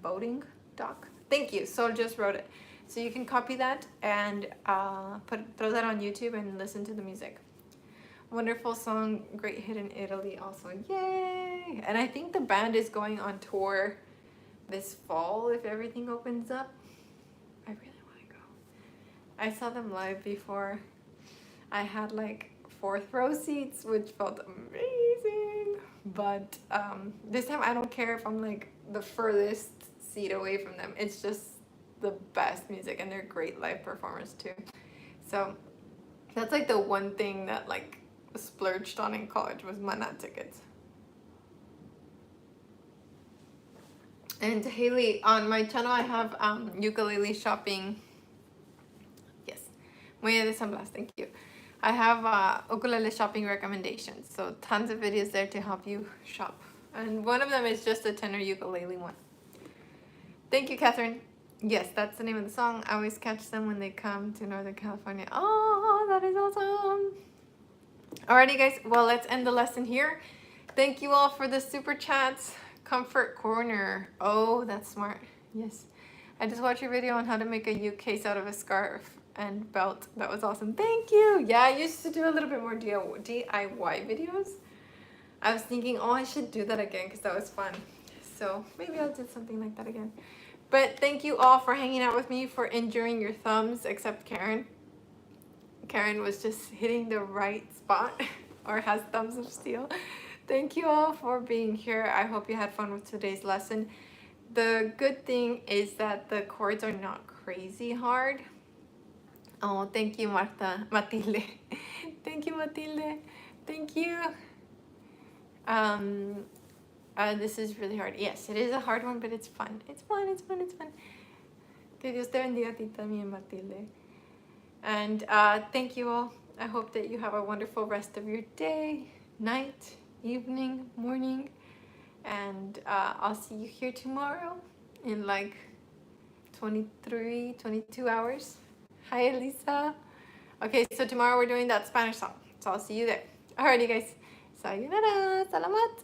boating dock. Thank you. Sol just wrote it. So you can copy that and throw that on YouTube and listen to the music. Wonderful song, great hit in Italy also. Yay! And I think the band is going on tour this fall if everything opens up. I really want to go. I saw them live before. I had like 4th row seats, which felt amazing. But this time I don't care if I'm like the furthest seat away from them. It's just the best music, and they're great live performers too. So that's like the one thing that like splurged on in college was Mana tickets. And Haley, on my channel I have ukulele shopping. Yes, Muelle de San Blas, thank you. I have ukulele shopping recommendations, so tons of videos there to help you shop. And one of them is just a tenor ukulele one. Thank you, Catherine. Yes, that's the name of the song. I always catch them when they come to Northern California. Oh, that is awesome. Alrighty, guys. Well, let's end the lesson here. Thank you all for the super chats. Comfort Corner. Oh, that's smart. Yes. I just watched your video on how to make a U case out of a scarf and belt. That was awesome. Thank you. Yeah, I used to do a little bit more DIY videos. I was thinking, oh, I should do that again because that was fun. So maybe I'll do something like that again. But thank you all for hanging out with me, for enduring your thumbs, except Karen. Karen was just hitting the right spot or has thumbs of steel. Thank you all for being here. I hope you had fun with today's lesson. The good thing is that the chords are not crazy hard. Oh, thank you, Matilde. Thank you, Matilde. Thank you. This is really hard. Yes, it is a hard one, but it's fun. It's fun, it's fun, it's fun. Que Dios te bendiga a ti también, Matilde. And thank you all. I hope that you have a wonderful rest of your day, night, evening, morning. And I'll see you here tomorrow in like 22 hours. Hi, Elisa. Okay, so tomorrow we're doing that Spanish song. So I'll see you there. Alrighty, guys. Sayonara. Salamat.